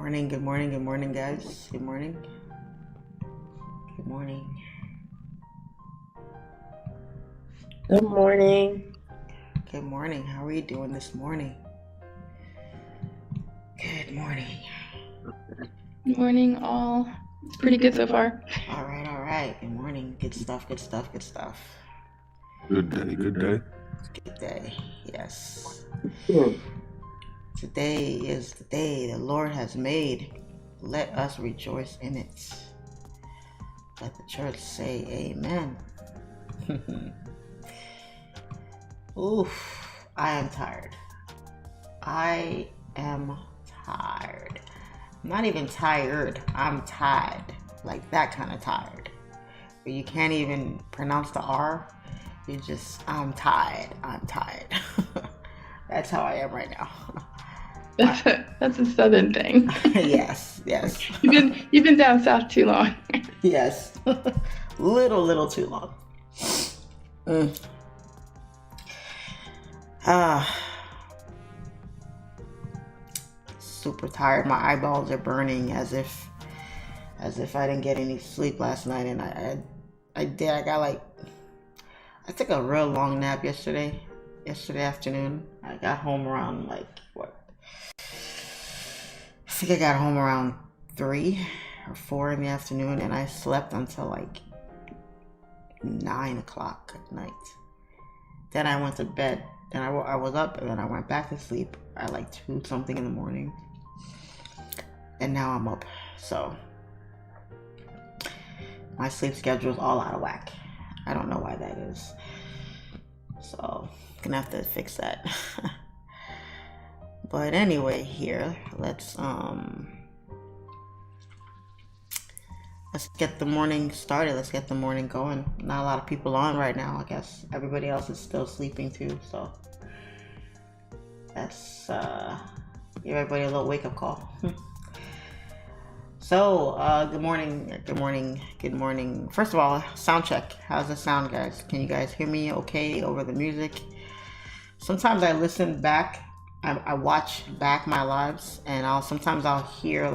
morning, good morning, good morning, guys. Good morning. Good morning. Good morning. Good morning. How are you doing this morning? Good morning. Good morning, all. It's pretty good so far. All right. Good morning. Good stuff. Good day. Good day. Yes. Today is the day the Lord has made. Let us rejoice in it. Let the church say amen. Oof. I am tired. I'm not even tired. I'm tired. Like that kind of tired. But you can't even pronounce the R. You just, I'm tired. That's how I am right now. That's a southern thing. Yes. You've been down south too long. Yes. little too long. Super tired. My eyeballs are burning as if I didn't get any sleep last night, and I took a real long nap yesterday afternoon. I got home around I think I got home around 3 or 4 in the afternoon, and I slept until 9 o'clock at night. Then I went to bed. Then I was up, and then I went back to sleep at 2 something in the morning. And now I'm up. So my sleep schedule is all out of whack. I don't know why that is. So gonna have to fix that. But anyway, here, let's get the morning started. Let's get the morning going. Not a lot of people on right now. I guess everybody else is still sleeping too. So let's give everybody a little wake-up call. So, good morning. First of all, sound check. How's the sound, guys? Can you guys hear me okay over the music? Sometimes I listen back. I watch back my lives, and sometimes I'll hear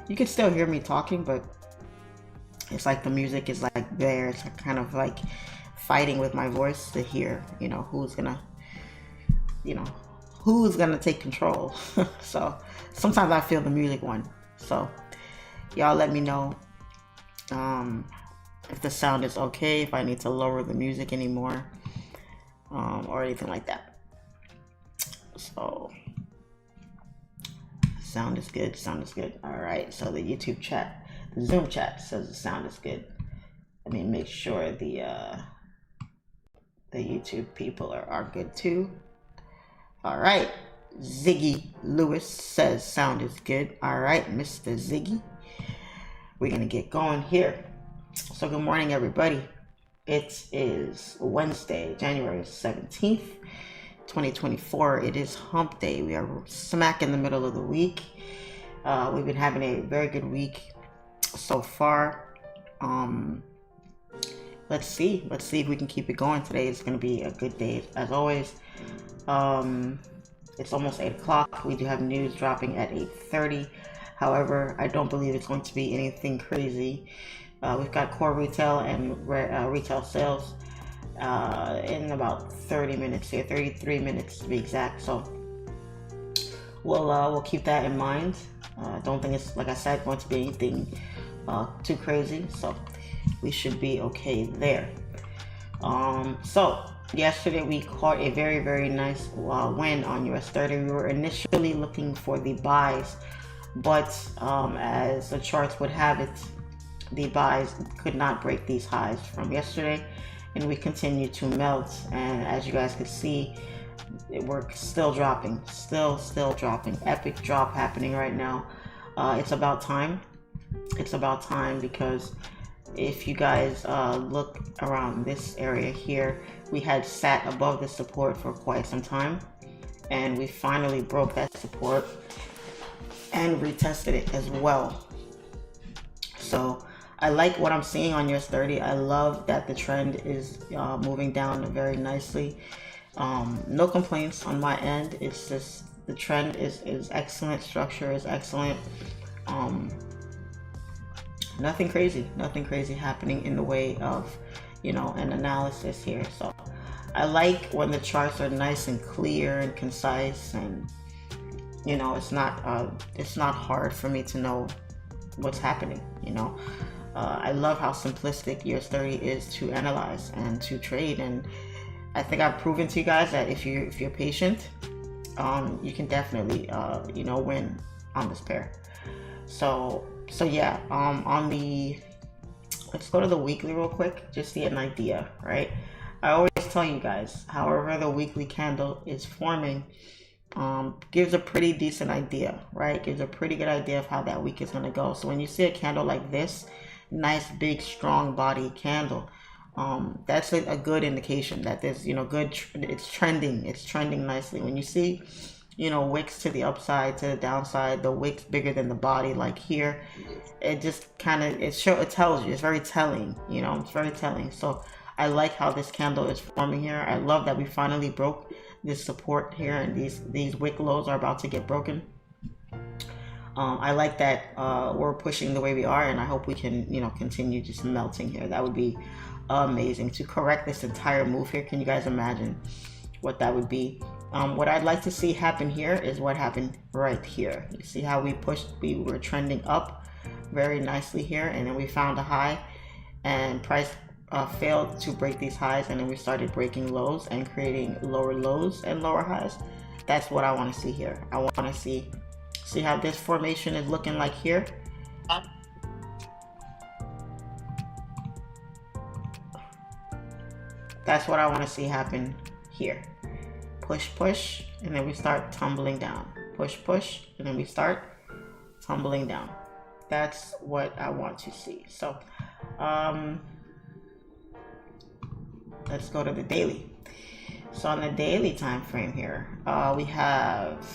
you can still hear me talking, but it's the music is there. It's kind of fighting with my voice to hear, who's gonna take control. So sometimes I feel the music one. So y'all let me know if the sound is okay, if I need to lower the music anymore, or anything like that. So sound is good. All right, so the YouTube chat, the Zoom chat says the sound is good. Let me make sure the YouTube people are good too. All right, Ziggy Lewis says sound is good. All right, Mr. Ziggy, we're gonna get going here. So good morning, everybody. It is Wednesday, January 17th, 2024. It is hump day. We are smack in the middle of the week. We've been having a very good week so far. Let's see if we can keep it going. Today is going to be a good day as always. It's almost 8 o'clock. We do have news dropping at 8:30. However, I don't believe it's going to be anything crazy. We've got core retail and retail sales in about 30 minutes here, 33 minutes to be exact. So we'll keep that in mind. Don't think it's, like I said, going to be anything too crazy. So we should be okay there. So yesterday we caught a very, very nice win on US30. We were initially looking for the buys, but as the charts would have it, the buys could not break these highs from yesterday, and we continue to melt. And as you guys can see, we're still dropping, still dropping. Epic drop happening right now. It's about time because if you guys look around this area here, we had sat above the support for quite some time, and we finally broke that support and retested it as well. So I like what I'm seeing on US30. I love that the trend is moving down very nicely. No complaints on my end. It's just The trend is excellent. Structure is excellent. Nothing crazy happening in the way of, an analysis here. So I like when the charts are nice and clear and concise, and it's not hard for me to know what's happening. I love how simplistic US30 is to analyze and to trade, and I think I've proven to you guys that if you're patient, you can definitely win on this pair. So yeah, let's go to the weekly real quick, just to get an idea, right? I always tell you guys, however the weekly candle is forming, gives a pretty decent idea, right? Gives a pretty good idea of how that week is going to go. So when you see a candle like this, nice big strong body candle, that's a good indication that there's it's trending nicely. When you see wicks to the upside, to the downside, the wicks bigger than the body, like here, it just kind of it tells you. It's very telling. It's very telling. So I like how this candle is forming here. I love that we finally broke this support here, and these wick lows are about to get broken. I like that we're pushing the way we are, and I hope we can continue just melting here. That would be amazing to correct this entire move here. Can you guys imagine what that would be? What I'd like to see happen here is what happened right here. You see how we were trending up very nicely here, and then we found a high, and price failed to break these highs, and then we started breaking lows and creating lower lows and lower highs. That's what I want to see here. I want to see how this formation is looking like here. That's what I want to see happen here. Push, and then we start tumbling down. Push, and then we start tumbling down. That's what I want to see. So let's go to the daily. So on the daily time frame here, we have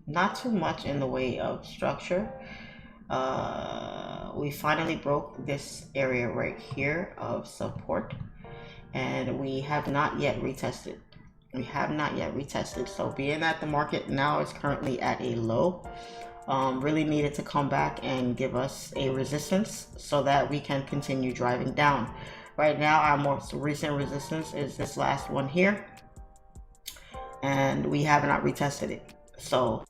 not too much in the way of structure. We finally broke this area right here of support, and we have not yet retested. So being that the market now is currently at a low, really needed to come back and give us a resistance so that we can continue driving down. Right now, our most recent resistance is this last one here, and we have not retested it. So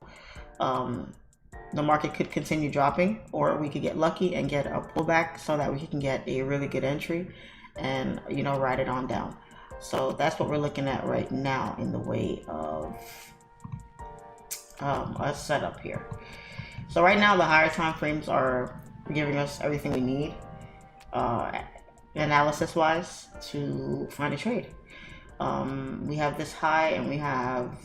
the market could continue dropping, or we could get lucky and get a pullback so that we can get a really good entry and ride it on down. So that's what we're looking at right now in the way of a setup here. So right now the higher time frames are giving us everything we need analysis wise to find a trade. We have this high, and we have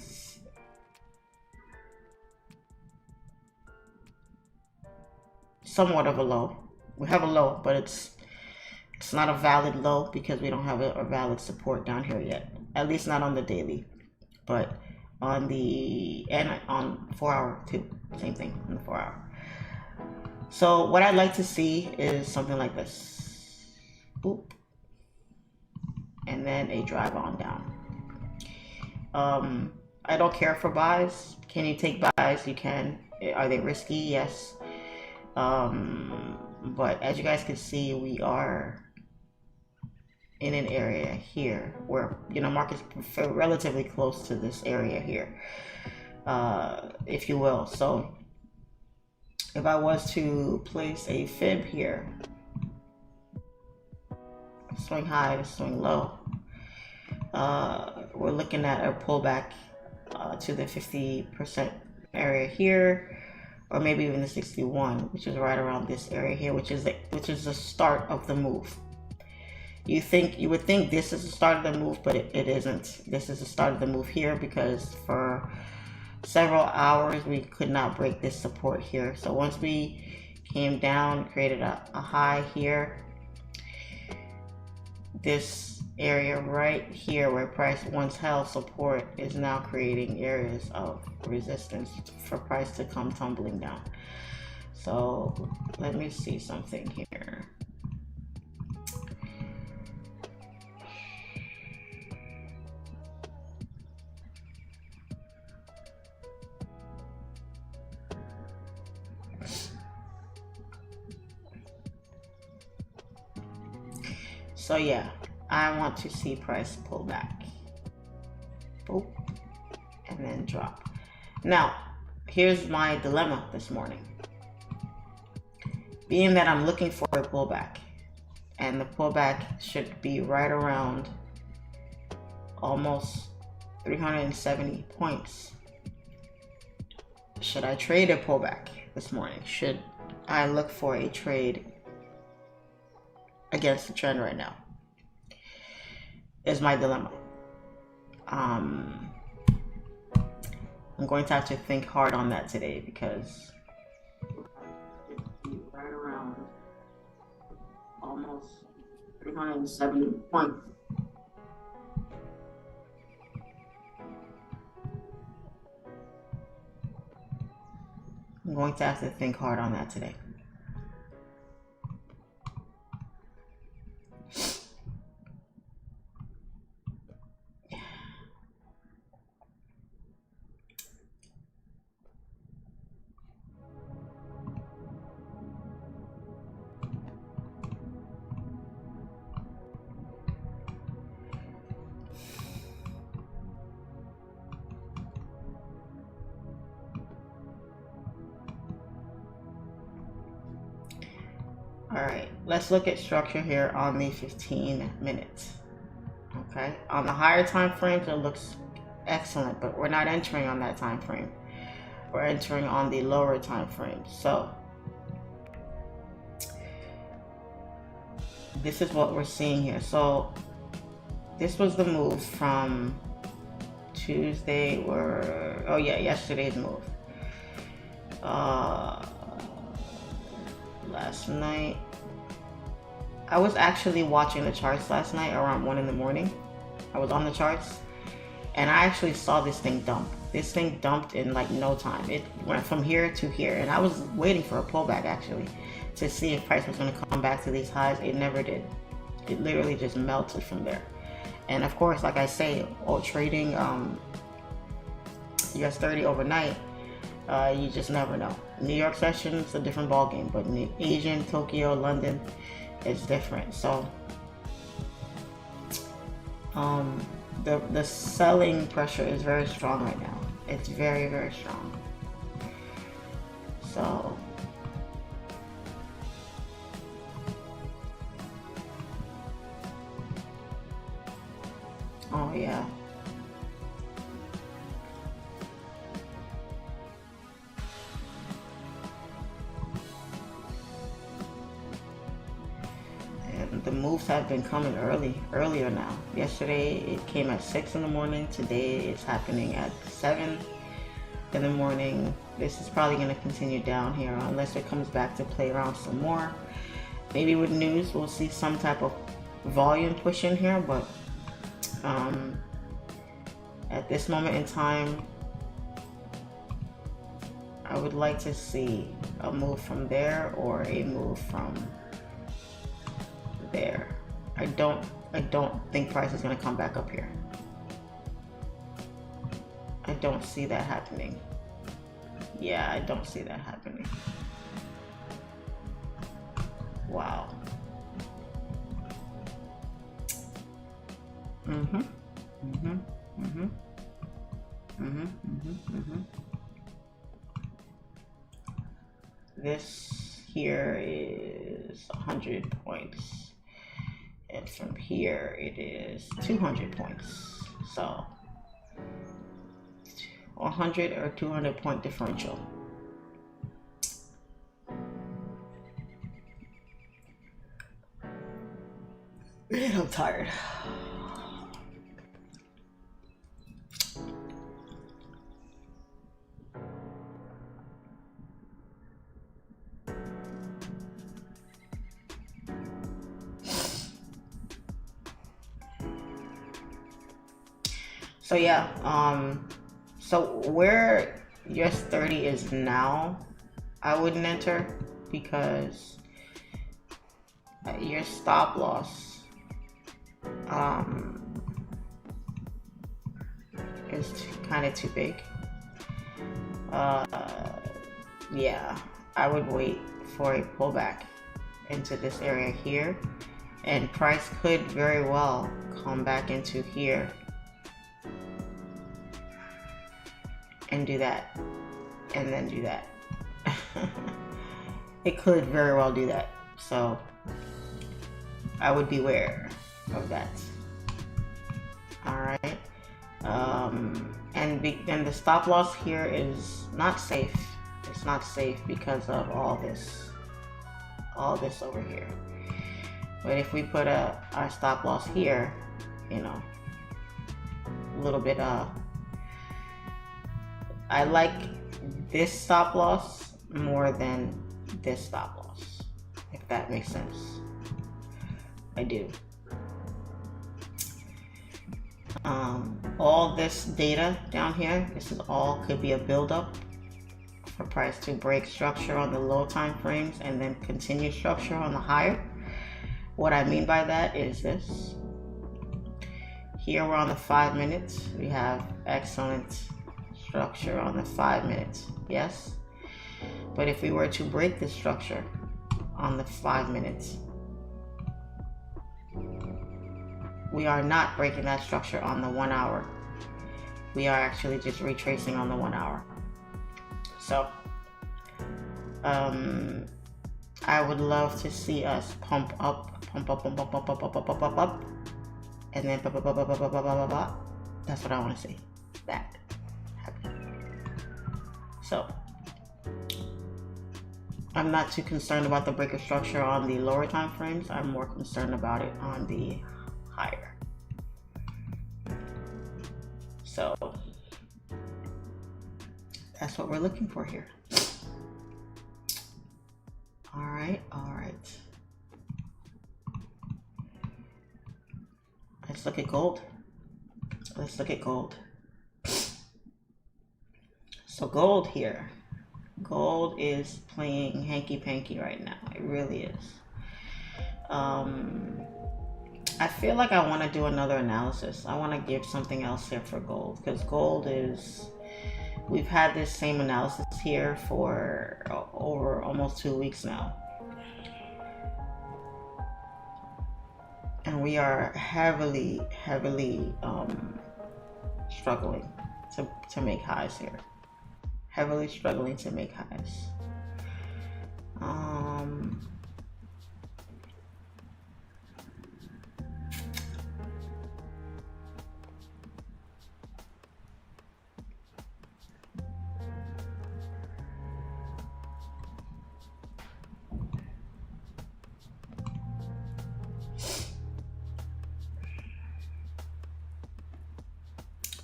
somewhat of a low. We have a low, but it's not a valid low because we don't have a valid support down here yet. At least not on the daily, but on the and on 4 hour too. Same thing on the 4 hour. So what I'd like to see is something like this. Boop. And then a drive on down. I don't care for buys. Can you take buys? You can. Are they risky? Yes. But as you guys can see, we are in an area here where market's relatively close to this area here, if you will. So if I was to place a fib here, swing high to swing low, we're looking at a pullback to the 50% area here, or maybe even the 61, which is right around this area here, which is the start of the move. You would think this is the start of the move, but it isn't. This is the start of the move here, because for several hours we could not break this support here. So once we came down, created a high here, this area right here where price once held support is now creating areas of resistance for price to come tumbling down. So let me see something here. So yeah, I want to see price pull back. Boop. And then drop. Now, here's my dilemma this morning. Being that I'm looking for a pullback, and the pullback should be right around almost 370 points. Should I trade a pullback this morning? Should I look for a trade against the trend right now? Is my dilemma. I'm going to have to think hard on that today because right around almost 370 points. I'm going to have to think hard on that today. All right, let's look at structure here on the 15 minutes. Okay, on the higher time frames, it looks excellent, but we're not entering on that time frame. We're entering on the lower time frame. So this is what we're seeing here. So this was the move from Tuesday, yesterday's move. Last night, I was actually watching the charts last night around 1 in the morning. I was on the charts and I actually saw this thing dump. This thing dumped in like no time. It went from here to here, and I was waiting for a pullback actually to see if price was going to come back to these highs. It never did. It literally just melted from there. And of course, like I say, trading US30 overnight, you just never know. New York session is a different ballgame, but in Asian, Tokyo, London, it's different. So the selling pressure is very strong right now. It's very, very strong. So oh yeah. The moves have been coming earlier now. Yesterday it came at 6 in the morning. Today it's happening at 7 in the morning. This is probably going to continue down here unless it comes back to play around some more. Maybe with news we'll see some type of volume push in here, but at this moment in time, I would like to see a move from there or a move from there. I don't think price is going to come back up here. I don't see that happening. Yeah, I don't see that happening. Wow. This here is 100 points. And from here it is 200 points. So 100 or 200 point differential. Man, I'm tired. So yeah, so where US30 is now, I wouldn't enter because your stop loss is kind of too big. Yeah, I would wait for a pullback into this area here And price could very well come back into here and do that, and then do that. It could very well do that. So I would beware of that. All right. And the stop loss here is not safe. It's not safe because of all this over here. But if we put our stop loss here, you know, a little bit, I like this stop loss more than this stop loss, if that makes sense. I do. All this data down here, this is all could be a buildup for price to break structure on the low time frames and then continue structure on the higher. What I mean by that is this. Here we're on the 5 minutes. We have excellent structure on the 5 minutes, yes? But if we were to break this structure on the 5 minutes, we are not breaking that structure on the 1 hour. We are actually just retracing on the 1 hour. So, I would love to see us pump up, and then that's what I want to see. That happen. So, I'm not too concerned about the breaker structure on the lower time frames. I'm more concerned about it on the higher. So that's what we're looking for here. All right. Let's look at gold. So gold here. Gold is playing hanky-panky right now. It really is. I feel like I want to do another analysis. I want to give something else here for gold, because gold is, we've had this same analysis here for over almost 2 weeks now. And we are heavily struggling to make highs here. Heavily struggling to make highs.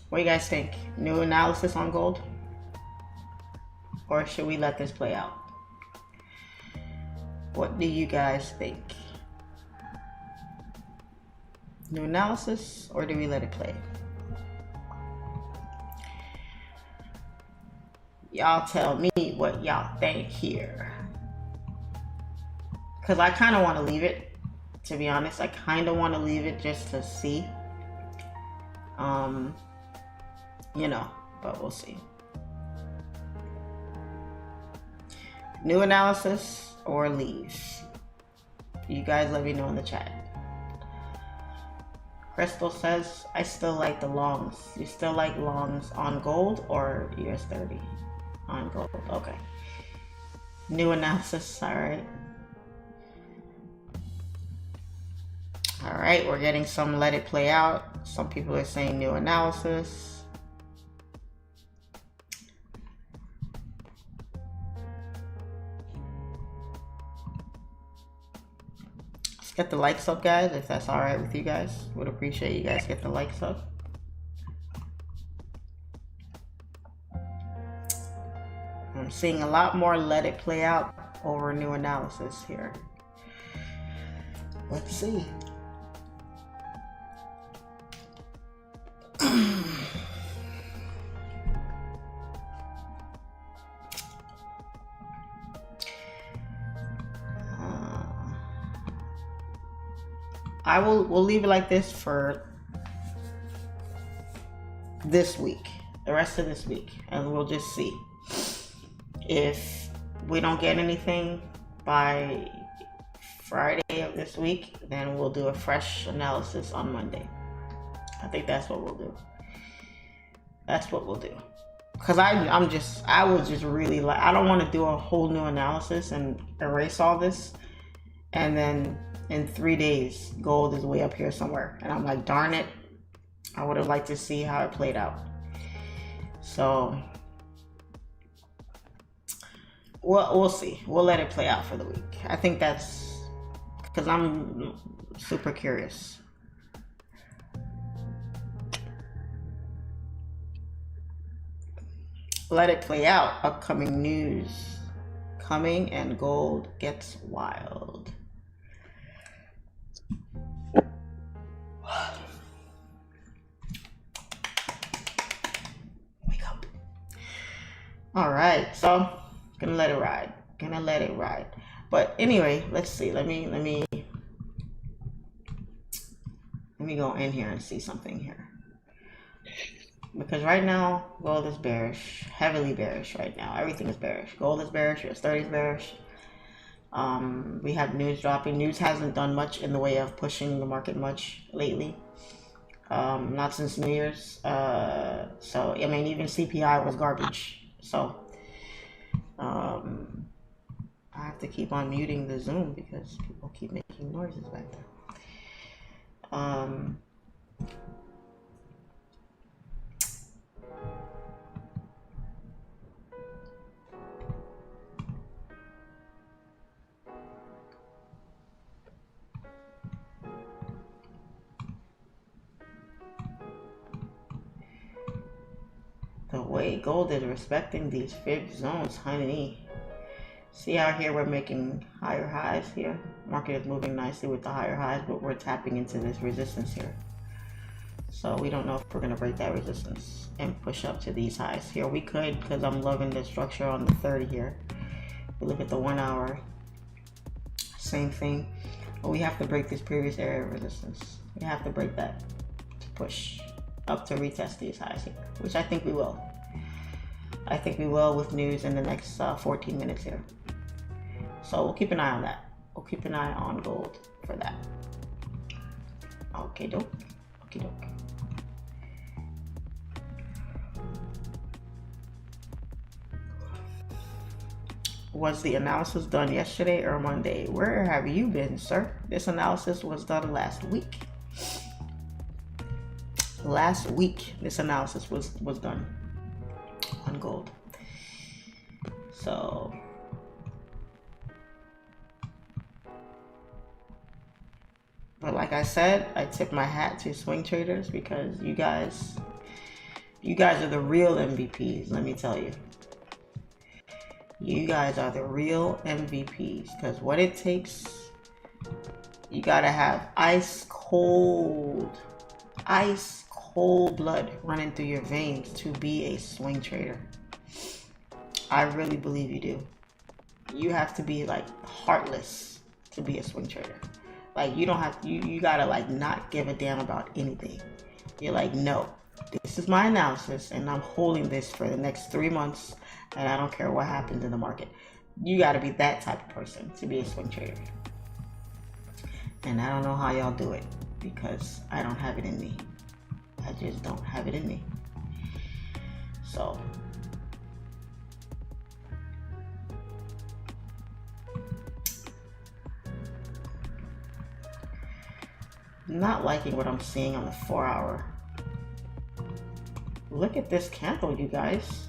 What do you guys think? New analysis on gold? Or should we let this play out? What do you guys think? New analysis, or do we let it play? Y'all tell me what y'all think here. Because I kind of want to leave it, to be honest. I kind of want to leave it just to see. You know, but we'll see. New analysis or leave? You guys let me know in the chat. Crystal says, I still like the longs. You still like longs on gold or US30? On gold, okay. New analysis, all right. All right, we're getting some let it play out. Some people are saying new analysis. Get the likes up, guys, if that's all right with you guys. Would appreciate you guys get the likes up. I'm seeing a lot more let it play out over new analysis here. Let's see. We'll leave it like this for this week, the rest of this week, and we'll just see. If we don't get anything by Friday of this week. Then we'll do a fresh analysis on Monday. I think that's what we'll do. That's what we'll do. Because I was just really like, I don't want to do a whole new analysis and erase all this. And then in 3 days, gold is way up here somewhere. And I'm like, darn it. I would have liked to see how it played out. So, we'll see. We'll let it play out for the week. I think that's because I'm super curious. Let it play out. Upcoming news coming and gold gets wild. Wake up. All right, so gonna let it ride. Gonna let it ride. But anyway, let's see. Let me go in here and see something here. Because right now, gold is bearish, heavily bearish right now. Everything is bearish. Gold is bearish, US30 is bearish. We have news dropping. News hasn't done much in the way of pushing the market much lately. Not since New Year's. So, I mean, even CPI was garbage. So, I have to keep on muting the Zoom because people keep making noises back there. The way gold is respecting these fib zones, honey. See how here we're making higher highs here? Market is moving nicely with the higher highs, but we're tapping into this resistance here. So we don't know if we're gonna break that resistance and push up to these highs here. We could, because I'm loving the structure on the 30 here. We look at the 1 hour, same thing. But we have to break this previous area of resistance. We have to break that to push up to retest these highs here, which I think we will. I think we will with news in the next 14 minutes here. So we'll keep an eye on that. We'll keep an eye on gold for that. Okay, doke. Okay, doke. Was the analysis done yesterday or Monday? Where have you been, sir? This analysis was done last week. Last week, this analysis was done on gold. So, but like I said, I tip my hat to swing traders because you guys are the real MVPs, let me tell you. You guys are the real MVPs because what it takes, you gotta have ice cold blood running through your veins to be a swing trader. I really believe you do. You have to be like heartless to be a swing trader. Like you don't have, you gotta like not give a damn about anything. You're like, no, this is my analysis and I'm holding this for the next 3 months and I don't care what happens in the market. You gotta be that type of person to be a swing trader. And I don't know how y'all do it because I don't have it in me. I just don't have it in me. So not liking what I'm seeing on the 4 hour. Look at this candle, you guys.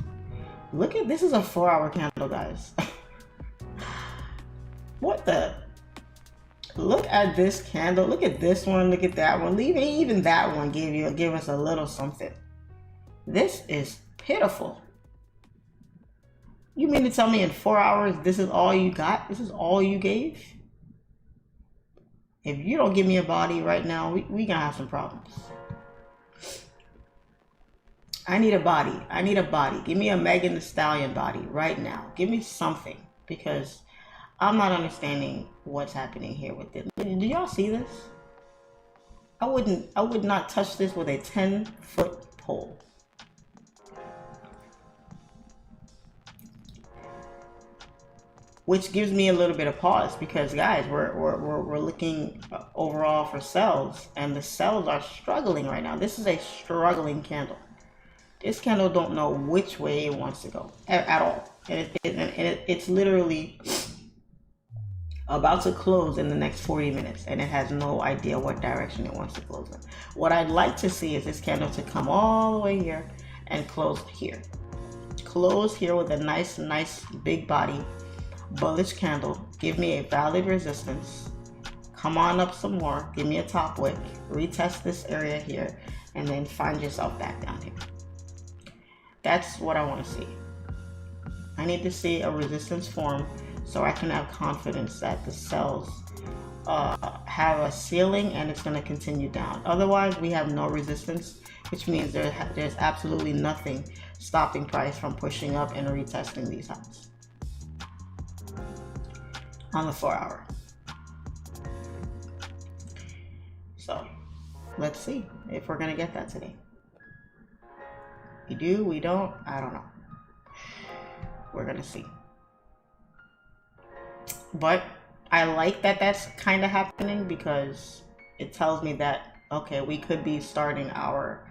Look at this is a 4 hour candle, guys. What the? Look at this candle. Look at this one. Look at that one. Even that one give us a little something. This is pitiful. You mean to tell me in 4 hours this is all you got? This is all you gave? If you don't give me a body right now, we gonna have some problems. I need a body. I need a body. Give me a Megan Thee Stallion body right now. Give me something because I'm not understanding what's happening here with this. Do y'all see this? I would not touch this with a 10-foot pole. which gives me a little bit of pause because guys, we're looking overall for sells, and the sells are struggling right now. This is a struggling candle. This candle don't know which way it wants to go at all, and it's literally about to close in the next 40 minutes, and it has no idea what direction it wants to close in. What I'd like to see is this candle to come all the way here and close here. Close here with a nice big body bullish candle. Give me a valid resistance. Come on up some more. Give me a top wick. Retest this area here, and then find yourself back down here. That's what I want to see. I need to see a resistance form so I can have confidence that the sells have a ceiling and it's going to continue down. Otherwise, we have no resistance, which means there's absolutely nothing stopping price from pushing up and retesting these highs on the 4 hour. So let's see if we're going to get that today. We do, we don't, I don't know. We're going to see. But I like that that's kind of happening because it tells me that, okay, we could be starting our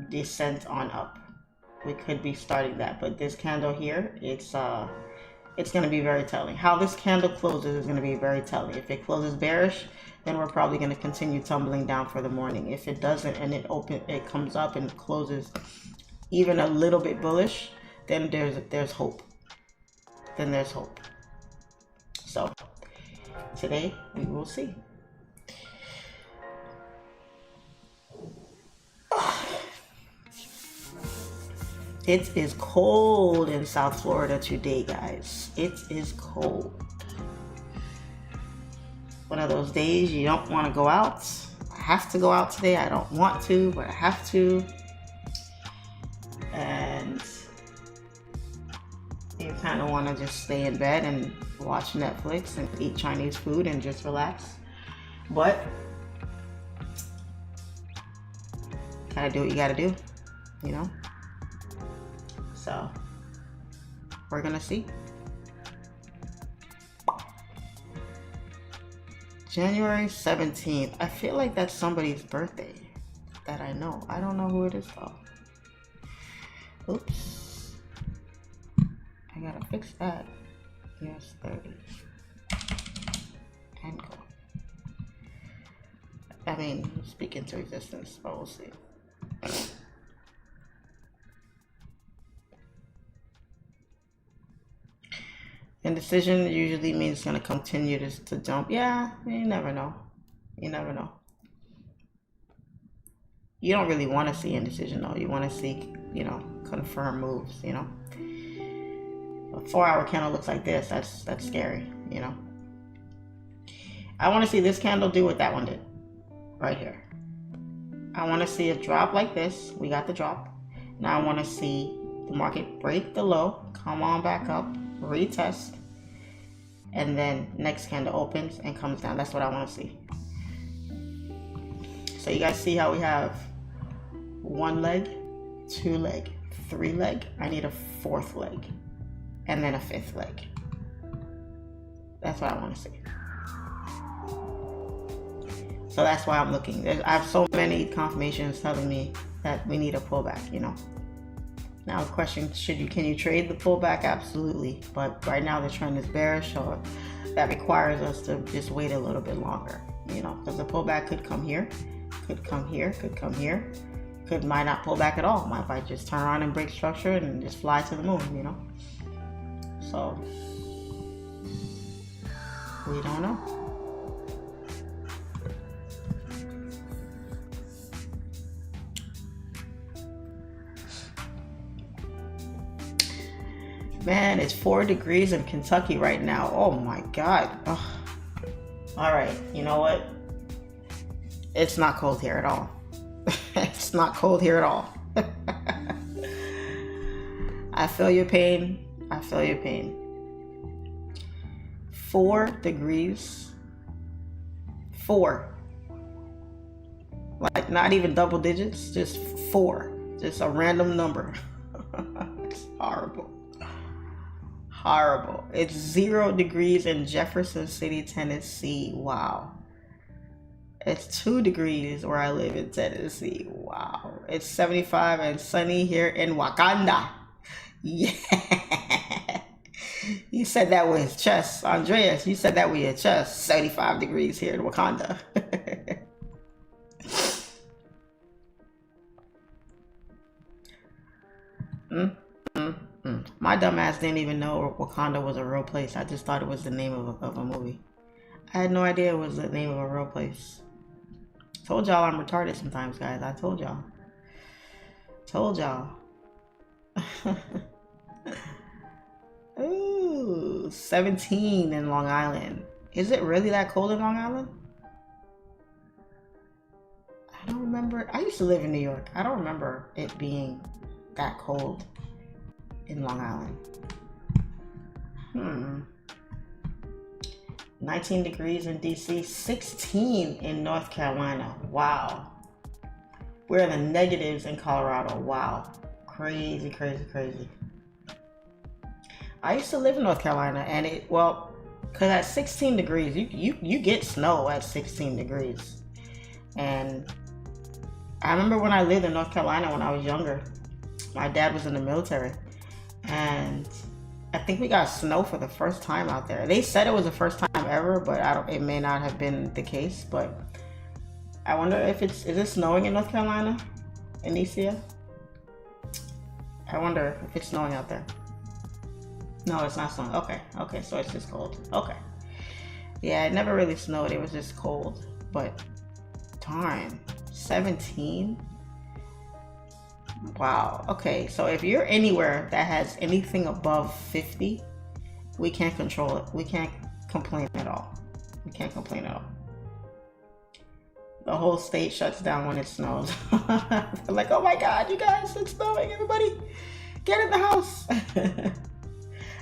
descent on up. We could be starting that, but this candle here, it's going to be very telling. How this candle closes is going to be very telling. If it closes bearish, then we're probably going to continue tumbling down for the morning. If it doesn't and it comes up and closes even a little bit bullish, then there's hope. Then there's hope. So today we will see. It is cold in South Florida today, guys. It is cold. One of those days you don't want to go out. I have to go out today. I don't want to, but I have to. And you kind of want to just stay in bed and watch Netflix and eat Chinese food and just relax. But gotta do what you gotta do, you know? So we're gonna see. January 17th. I feel like that's somebody's birthday that I know. I don't know who it is though. Oops. I gotta fix that. US30. And go. I mean, speak into existence, but we'll see. Indecision usually means it's going to continue to jump. Yeah, you never know. You never know. You don't really want to see indecision though. You want to see, you know, confirm moves, you know. A 4 hour candle looks like this. That's scary, you know. I want to see this candle do what that one did. Right here. I want to see it drop like this. We got the drop. Now I want to see the market break the low, come on back up, retest, and then next candle opens and comes down. That's what I want to see. So you guys see how we have one leg, two leg, three leg. I need a fourth leg and then a fifth leg. That's what I want to see. So that's why I'm looking. I have so many confirmations telling me that we need a pullback, you know. Now the question, can you trade the pullback? Absolutely. But right now the trend is bearish, so that requires us to just wait a little bit longer, you know, because the pullback could come here, could come here, could come here, might not pull back at all. Might just turn around and break structure and just fly to the moon, you know. So we don't know. Man, it's 4 degrees in Kentucky right now. Oh my God. Ugh. All right, you know what? It's not cold here at all. It's not cold here at all. I feel your pain. I feel your pain. 4 degrees. 4. Like not even double digits, just 4. Just a random number. It's horrible. Horrible. It's 0 degrees in Jefferson City, Tennessee. Wow. It's 2 degrees where I live in Tennessee. Wow. It's 75 and sunny here in Wakanda. Yeah. You said that with his chest. Andreas, you said that with your chest. 75 degrees here in Wakanda. My dumb ass didn't even know Wakanda was a real place. I just thought it was the name of a movie. I had no idea it was the name of a real place. Told y'all I'm retarded sometimes, guys. I told y'all. Told y'all. Ooh, 17 in Long Island. Is it really that cold in Long Island? I don't remember. I used to live in New York. I don't remember it being that cold in Long Island. 19 degrees in DC, 16 in North Carolina. Wow. We're in the negatives in Colorado. Wow. Crazy, crazy, crazy. I used to live in North Carolina, and because at 16 degrees, you get snow at 16 degrees. And I remember when I lived in North Carolina when I was younger, my dad was in the military, and I think we got snow for the first time out there. They said it was the first time ever, but it may not have been the case. But I wonder if is it snowing in North Carolina, Anicia? I wonder if it's snowing out there. No, it's not snowing. Okay, so it's just cold. Okay. Yeah, it never really snowed. It was just cold. But darn, 17? Wow. Okay, so if you're anywhere that has anything above 50, we can't control it. We can't complain at all. We can't complain at all. The whole state shuts down when it snows. They're like, oh my God, you guys, it's snowing. Everybody, get in the house.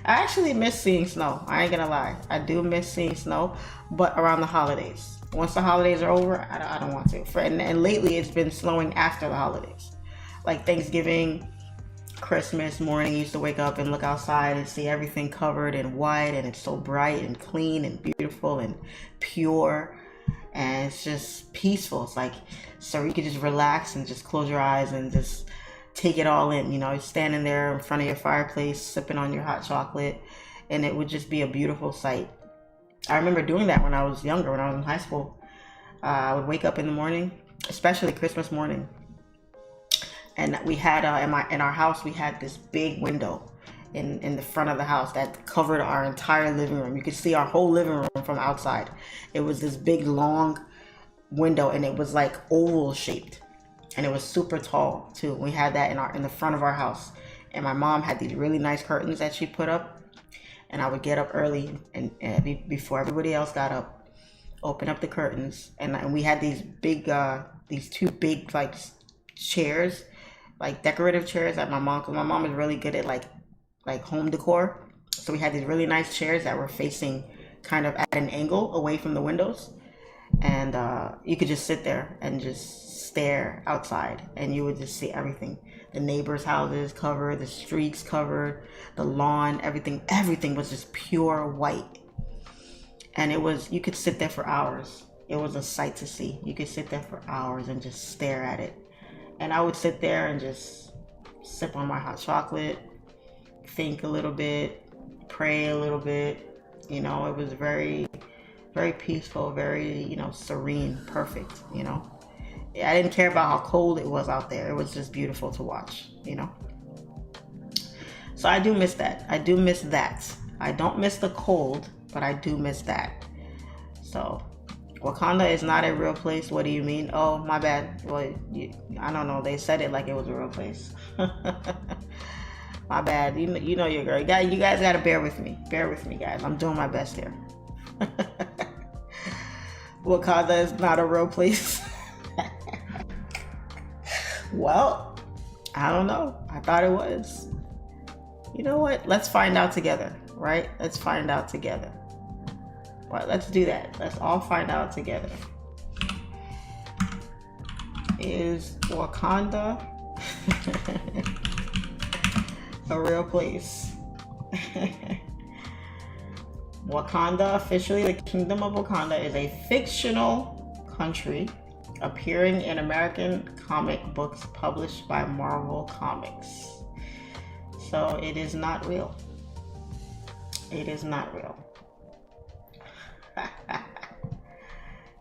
I actually miss seeing snow. I ain't gonna lie. I do miss seeing snow, but around the holidays. Once the holidays are over, I don't want to. And lately, it's been snowing after the holidays. Like Thanksgiving, Christmas morning, you used to wake up and look outside and see everything covered in white, and it's so bright and clean and beautiful and pure, and it's just peaceful. It's like, so you could just relax and just close your eyes and just take it all in. You know, you're standing there in front of your fireplace, sipping on your hot chocolate, and it would just be a beautiful sight. I remember doing that when I was younger, when I was in high school. I would wake up in the morning, especially Christmas morning, and we had in our house we had this big window in the front of the house that covered our entire living room. You could see our whole living room from outside. It was this big long window, and it was like oval shaped, and it was super tall too. We had that in the front of our house, and my mom had these really nice curtains that she put up, and I would get up early and before everybody else got up, open up the curtains, and we had these two big like chairs, like decorative chairs that my mom is really good at like home decor. So we had these really nice chairs that were facing kind of at an angle away from the windows, and you could just sit there and just stare outside, and you would just see everything. The neighbors' houses covered, the streets covered, the lawn, everything was just pure white. And you could sit there for hours. It was a sight to see. You could sit there for hours and just stare at it. And I would sit there and just sip on my hot chocolate, think a little bit, pray a little bit. You know, it was very, very peaceful, very, serene, perfect, I didn't care about how cold it was out there. It was just beautiful to watch, So I do miss that. I do miss that. I don't miss the cold, but I do miss that. So Wakanda is not a real place. What do you mean? Oh, my bad. Well, I don't know. They said it like it was a real place. My bad. You know your girl. You guys got to bear with me. Bear with me, guys. I'm doing my best here. Wakanda is not a real place. Well, I don't know. I thought it was. You know what? Let's find out together, right? Let's find out together. Well, let's do that. Let's all find out together. Is Wakanda a real place? Wakanda, officially the Kingdom of Wakanda, is a fictional country appearing in American comic books published by Marvel Comics. So it is not real. It is not real.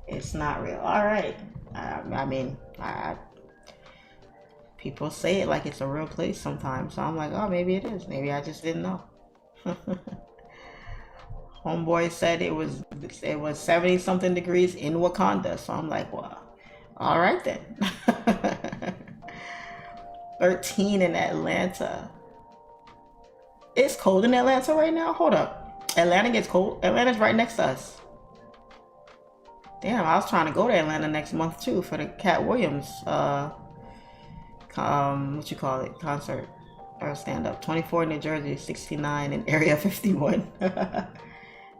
It's not real. All right. I mean, people say it like it's a real place sometimes. So I'm like, oh, maybe it is. Maybe I just didn't know. Homeboy said it was 70 something degrees in Wakanda. So I'm like, well, all right then. 13 in Atlanta. It's cold in Atlanta right now? Hold up. Atlanta gets cold. Atlanta's right next to us. Damn, I was trying to go to Atlanta next month too for the Cat Williams what you call it, concert or stand up. 24 in New Jersey, 69 in Area 51.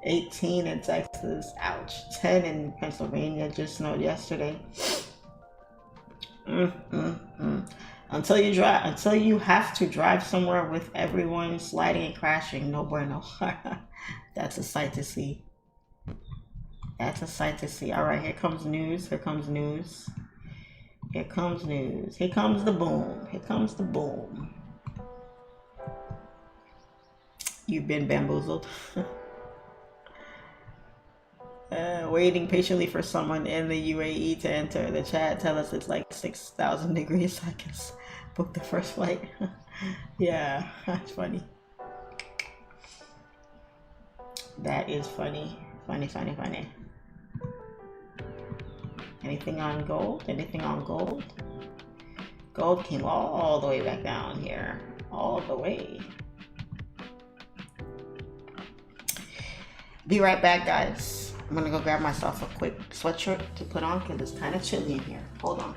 18 in Texas, ouch. 10 in Pennsylvania, just snowed yesterday. Until you have to drive somewhere with everyone sliding and crashing, no bueno. That's a sight to see. That's a sight to see. All right, here comes news. Here comes news. Here comes news. Here comes the boom. Here comes the boom. You've been bamboozled. Waiting patiently for someone in the UAE to enter. The chat tell us it's like 6,000 degrees. So I can book the first flight. Yeah, that's funny. That is funny. Funny. Anything on gold? Anything on gold? Gold came all the way back down here. All the way. Be right back, guys. I'm gonna go grab myself a quick sweatshirt to put on because it's kind of chilly in here. Hold on.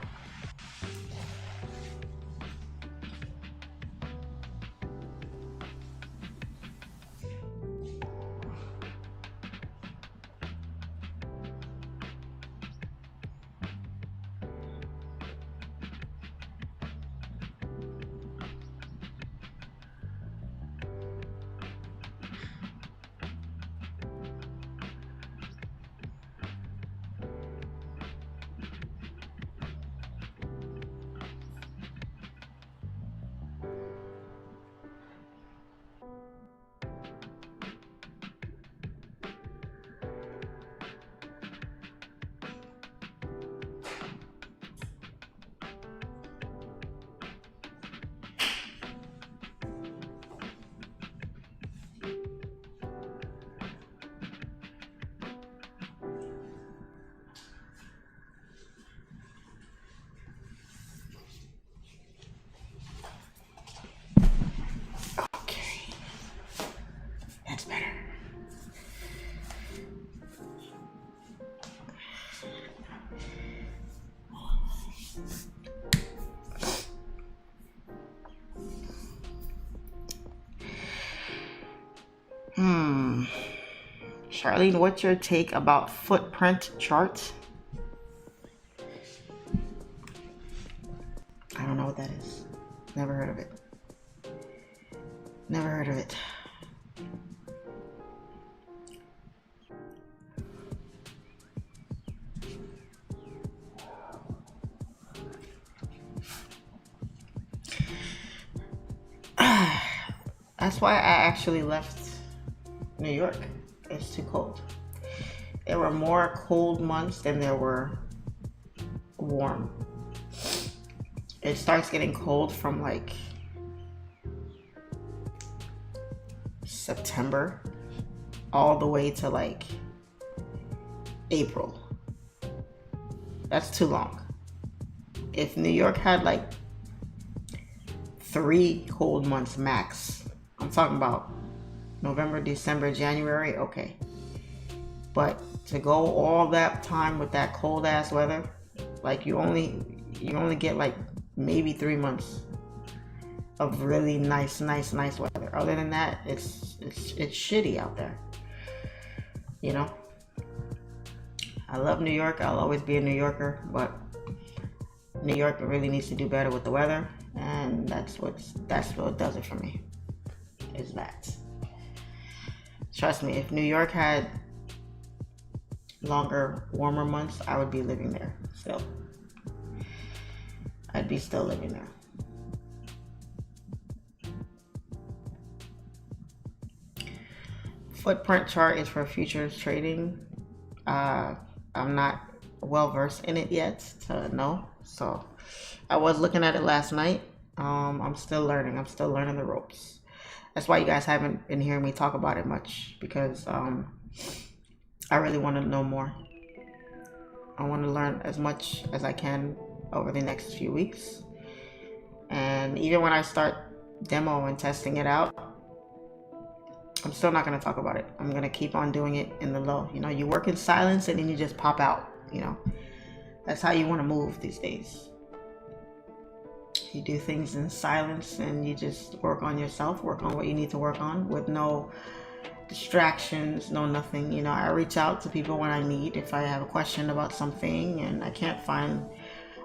That's better. Charlene, what's your take about footprint charts? I don't know what that is. Never heard of it. Never heard of it. That's why I actually left New York. It's too cold. There were more cold months than there were warm. It starts getting cold from like September all the way to like April. That's too long. If New York had like 3 cold months max, I'm talking about November, December, January, okay. But to go all that time with that cold ass weather, like you only get like maybe 3 months of really nice weather. Other than that, it's shitty out there. You know? I love New York. I'll always be a New Yorker, but New York really needs to do better with the weather, and that's what does it for me. Is that. Trust me, if New York had longer, warmer months, I would be living there still. I'd be still living there. Footprint chart is for futures trading. I'm not well versed in it yet to know. So I was looking at it last night. I'm still learning. I'm still learning the ropes. That's why you guys haven't been hearing me talk about it much, because I really want to know more. I want to learn as much as I can over the next few weeks. And even when I start demo and testing it out, I'm still not going to talk about it. I'm going to keep on doing it in the low. You know, you work in silence and then you just pop out, you know. That's how you want to move these days. You do things in silence and you just work on yourself, work on what you need to work on with no distractions, no nothing. You know, I reach out to people when I need. If I have a question about something and I can't find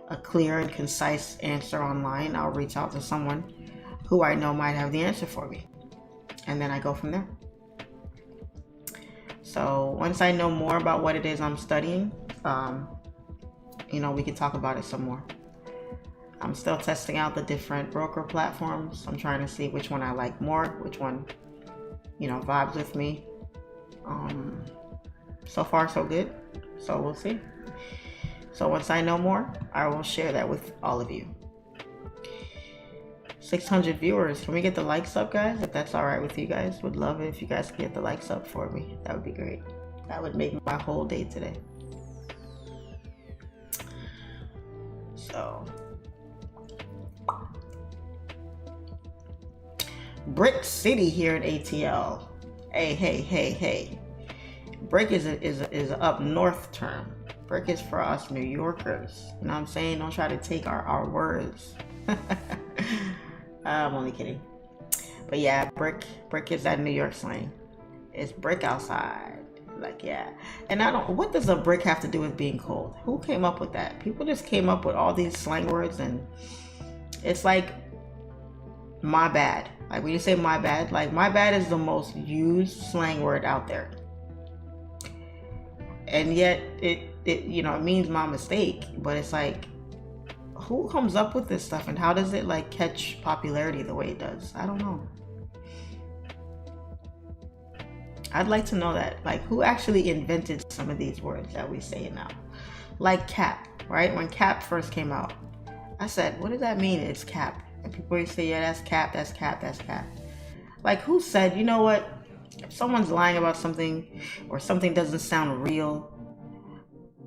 a clear and concise answer online, I'll reach out to someone who I know might have the answer for me. And then I go from there. So once I know more about what it is I'm studying, you know, we can talk about it some more. I'm still testing out the different broker platforms. I'm trying to see which one I like more, which one, you know, vibes with me. So far so good. So we'll see. So once I know more, I will share that with all of you. 600 viewers. Can we get the likes up, guys? If that's all right with you guys, would love it if you guys could get the likes up for me. That would be great. That would make my whole day today. So, Brick City here in ATL. Hey. Brick is a up north term. Brick is for us New Yorkers. You know what I'm saying? Don't try to take our words. I'm only kidding. But yeah, brick is that New York slang. It's brick outside. Like, yeah. And what does a brick have to do with being cold? Who came up with that? People just came up with all these slang words, and it's like my bad. Like when you say my bad, like my bad is the most used slang word out there. And yet it you know, it means my mistake, but it's like, who comes up with this stuff and how does it like catch popularity the way it does? I don't know. I'd like to know that. Like, who actually invented some of these words that we say now? Like cap, right? When cap first came out, I said, what does that mean? It's cap. And people used to say, yeah, that's cap, that's cap, that's cap. Like, who said, you know what? If someone's lying about something or something doesn't sound real,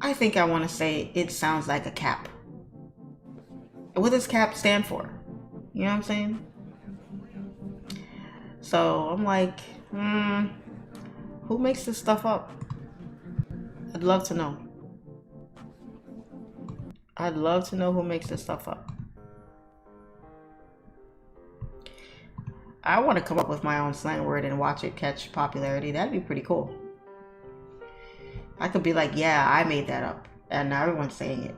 I think I want to say it sounds like a cap. What does cap stand for? You know what I'm saying? So I'm like, who makes this stuff up? I'd love to know. I'd love to know who makes this stuff up. I want to come up with my own slang word and watch it catch popularity. That'd be pretty cool. I could be like, yeah, I made that up. And now everyone's saying it.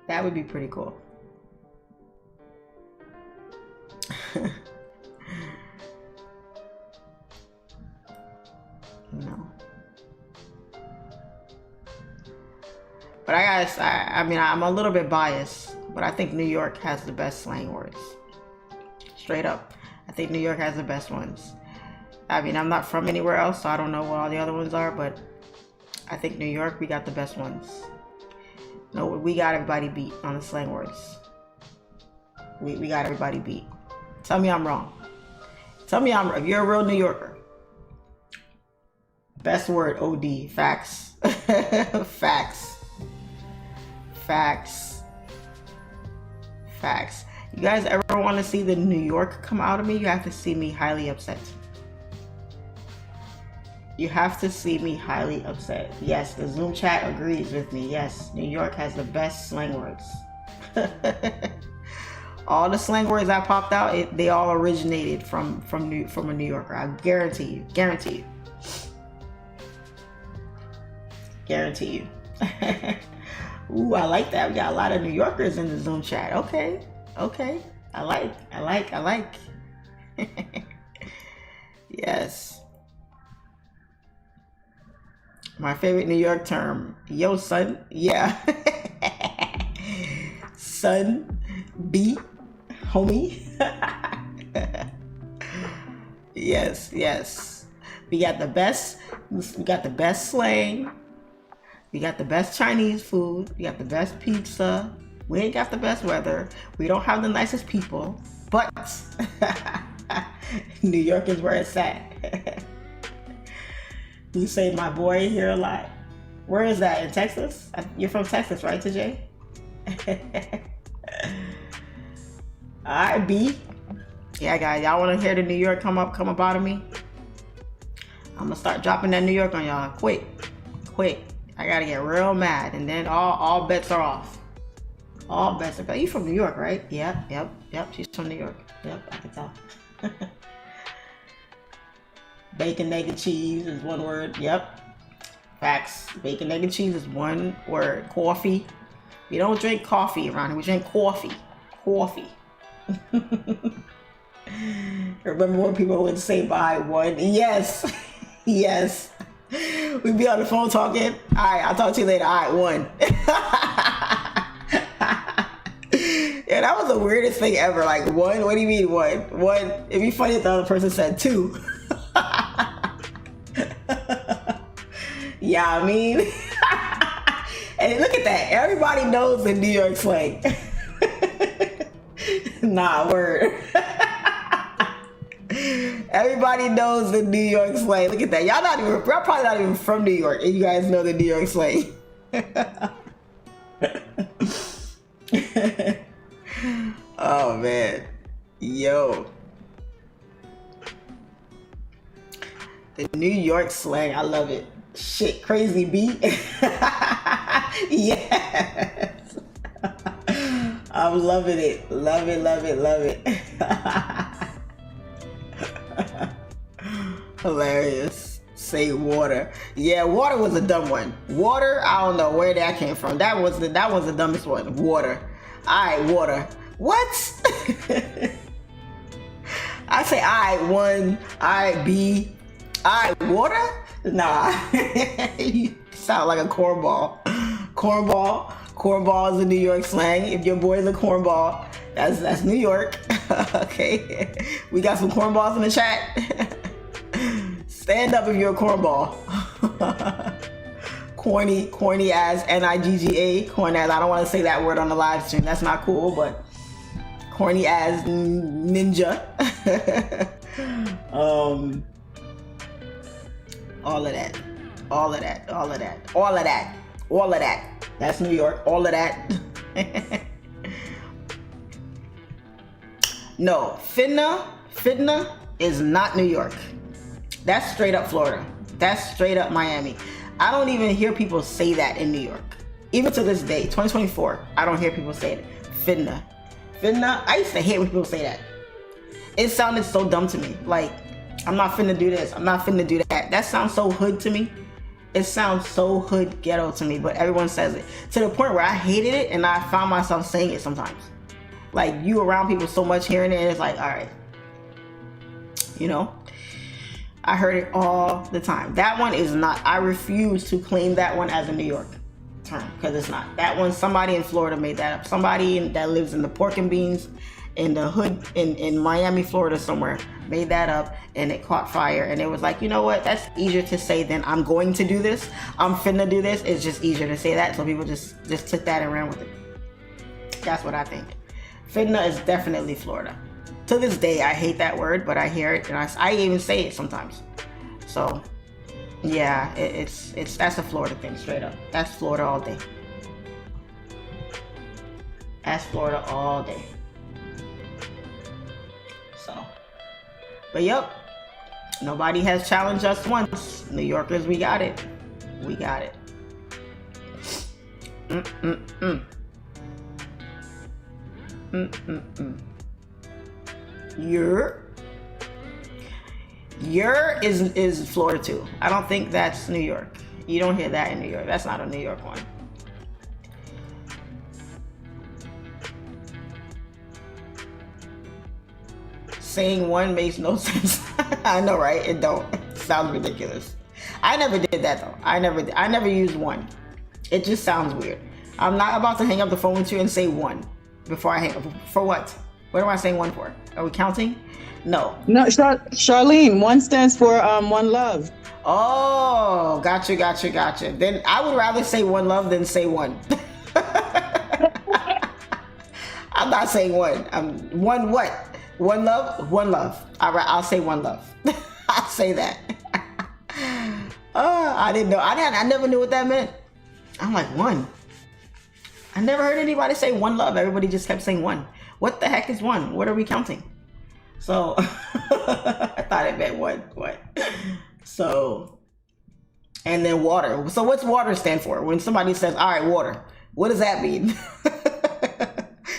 That would be pretty cool. No. But I mean, I'm a little bit biased, but I think New York has the best slang words. Straight up. I think New York has the best ones. I mean, I'm not from anywhere else, so I don't know what all the other ones are, but I think New York, we got the best ones. No, we got everybody beat on the slang words. We got everybody beat. Tell me I'm wrong. Tell me if you're a real New Yorker. Best word, OD, facts. Facts. You guys ever want to see the New York come out of me? You have to see me highly upset. You have to see me highly upset. Yes, the Zoom chat agrees with me. Yes, New York has the best slang words. All the slang words that popped out, they all originated from a New Yorker. I guarantee you. Ooh, I like that. We got a lot of New Yorkers in the Zoom chat. Okay. I like. Yes. My favorite New York term. Yo, son. Yeah. Son. B. Homie. Yes, yes. We got the best slang. We got the best Chinese food. We got the best pizza. We ain't got the best weather. We don't have the nicest people. But New York is where it's at. You say my boy here a lot. Where is that? In Texas? You're from Texas, right, TJ? Alright, B. Yeah, guys, y'all want to hear the New York come up out of me? I'm gonna start dropping that New York on y'all quick. I gotta get real mad, and then all bets are off. All bets are. You from New York, right? Yep. She's from New York. Yep, I can tell. Bacon, egg, and cheese is one word. Yep. Facts. Bacon, egg, and cheese is one word. Coffee. We don't drink coffee around here. We drink coffee. Remember when people would say buy one? Yes. Yes. We'd be on the phone talking. All right, I'll talk to you later. All right, one. Yeah, that was the weirdest thing ever. Like, one? What do you mean one? One. It'd be funny if the other person said two. Yeah, I mean. And look at that. Everybody knows the New York slang. Nah, word. Everybody knows the New York slang. Look at that. Y'all probably not even from New York, and you guys know the New York slang. Oh man. Yo. The New York slang, I love it. Shit, crazy beat. Yes. I'm loving it. Love it. Hilarious. Say water. Yeah, water was a dumb one. Water, I don't know where that came from. That was the dumbest one. Water. Alright, water. What? I say alright, one, alright, B, alright, water? Nah. You sound like a cornball. Cornball is a New York slang. If your boy is a cornball, that's New York. Okay. We got some cornballs in the chat. Stand up if you're a cornball. Corny as Nigga. Corny as, I don't want to say that word on the live stream. That's not cool, but corny as ninja. All of that. That's New York. All of that. No, fitna is not New York. That's straight up Florida. That's straight up Miami. I don't even hear people say that in New York. Even to this day, 2024, I don't hear people say it. Fitna. I used to hate when people say that. It sounded so dumb to me. Like, I'm not finna do this. I'm not finna do that. That sounds so hood to me. It sounds so hood ghetto to me, but everyone says it. To the point where I hated it and I found myself saying it sometimes. Like, you around people so much hearing it, it's like, all right. You know? I heard it all the time. That one is not. I refuse to claim that one as a New York term because it's not. That one, somebody in Florida made that up. Somebody that lives in the pork and beans in the hood in Miami, Florida somewhere made that up, and it caught fire. And it was like, you know what? That's easier to say than I'm going to do this. I'm finna do this. It's just easier to say that. So people just took that and ran with it. That's what I think. Finna is definitely Florida. To this day, I hate that word, but I hear it, and I even say it sometimes. So, yeah, that's a Florida thing, straight up. That's Florida all day. That's Florida all day. So, but yep, nobody has challenged us once. New Yorkers, we got it. We got it. Your is Florida too. I don't think that's New York. You don't hear that in New York. That's not a New York one. Saying one makes no sense. I know, right? It don't. Sounds ridiculous. I never did that though. I never used one. It just sounds weird. I'm not about to hang up the phone with you and say one before I hang up. For what? What am I saying one for? Are we counting? No. No, Charlene, one stands for one love. Oh, gotcha. Then I would rather say one love than say one. I'm not saying one. One what? One love? One love. All right, I'll say one love. I'll say that. Oh, I didn't know. I never knew what that meant. I'm like, one. I never heard anybody say one love. Everybody just kept saying one. What the heck is one? What are we counting? So I thought it meant one. What? So, and then water. So what's water stand for? When somebody says, all right, water, what does that mean?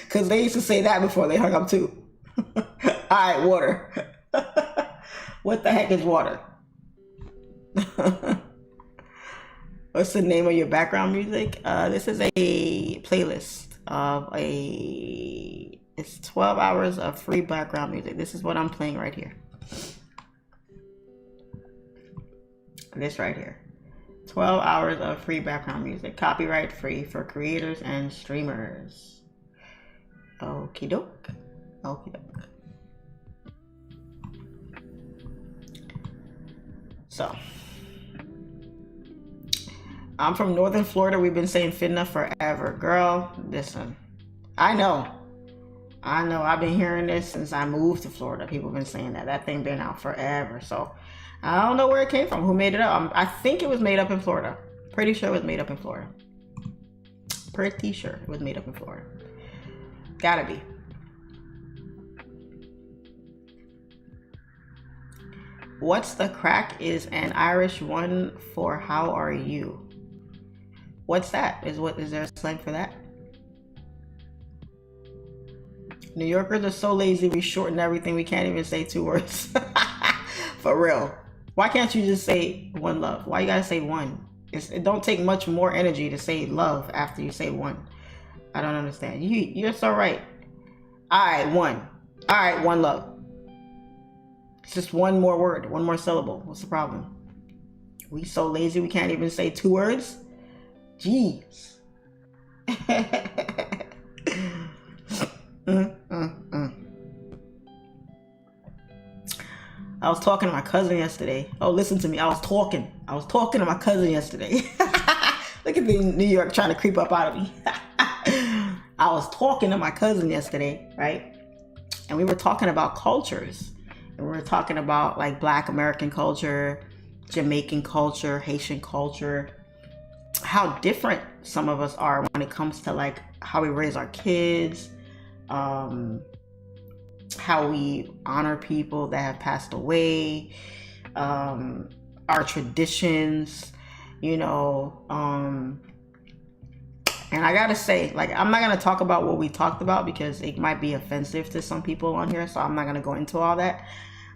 Because they used to say that before they hung up too. All right, water. What the heck is water? What's the name of your background music? This is a playlist of it's 12 hours of free background music. This is what I'm playing right here. This right here. 12 hours of free background music. Copyright free for creators and streamers. Okie doke. Okie doke. So, I'm from Northern Florida. We've been saying fitna forever. Girl, listen. I know. I've been hearing this since I moved to Florida. People have been saying that. That thing been out forever. So, I don't know where it came from. Who made it up? I think it was made up in Florida. Pretty sure it was made up in Florida. Pretty sure it was made up in Florida. Gotta be. What's the crack is an Irish one for how are you? What's that? Is there a slang for that? New Yorkers are so lazy, we shorten everything. We can't even say 2 words. For real. Why can't you just say one love? Why you gotta say one? It don't take much more energy to say love after you say one. I don't understand. You're so right. All right, one. All right, one love. It's just one more word, one more syllable. What's the problem? We so lazy we can't even say 2 words? Jeez. I was talking to my cousin yesterday. Oh, listen to me. I was talking to my cousin yesterday. Look at the New York trying to creep up out of me. I was talking to my cousin yesterday, right? And we were talking about cultures. And we were talking about like Black American culture, Jamaican culture, Haitian culture, how different some of us are when it comes to like how we raise our kids, how we honor people that have passed away, our traditions, you know, and I gotta say, like, I'm not gonna talk about what we talked about because it might be offensive to some people on here, so I'm not gonna go into all that.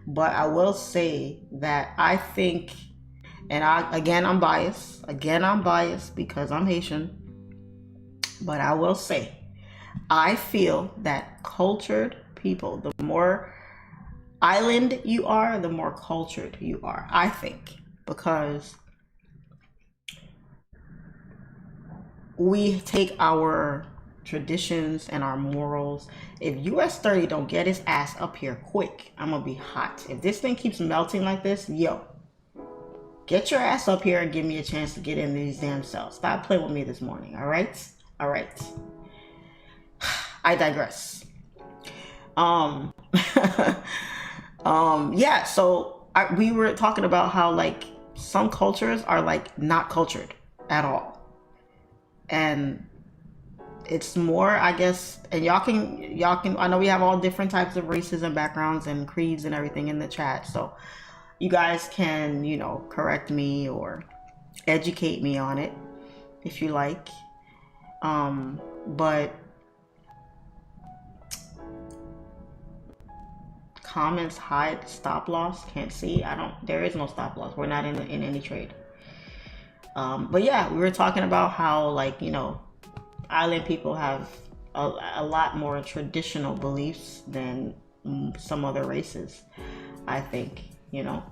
But I will say that I think, and I'm biased because I'm Haitian, but I will say, I feel that cultured people, the more island you are, the more cultured you are, I think, because we take our traditions and our morals. If US30 don't get his ass up here quick, I'm gonna be hot. If this thing keeps melting like this, yo, get your ass up here and give me a chance to get in these damn cells. Stop playing with me this morning, all right? All right. I digress. Yeah, so we were talking about how like some cultures are like not cultured at all. And it's more, I guess, and y'all can, I know we have all different types of races and backgrounds and creeds and everything in the chat. So you guys can, you know, correct me or educate me on it if you like. But comments hide stop loss, can't see. There is no stop loss. We're not in any trade. But yeah, we were talking about how, like, you know, island people have a lot more traditional beliefs than some other races, I think, you know.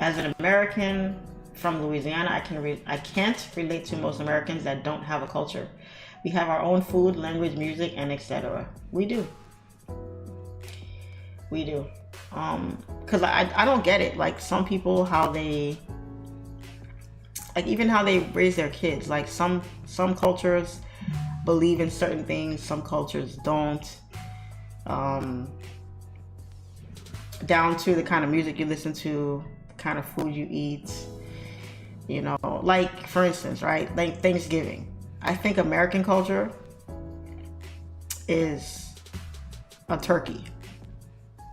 As an American from Louisiana, I can't relate to most Americans that don't have a culture. We have our own food, language, music, and etc. We do. Because I don't get it. Like some people, how they, like even how they raise their kids. Like some cultures believe in certain things, some cultures don't. Down to the kind of music you listen to, the kind of food you eat. You know, like for instance, right? Like Thanksgiving. I think American culture is a turkey.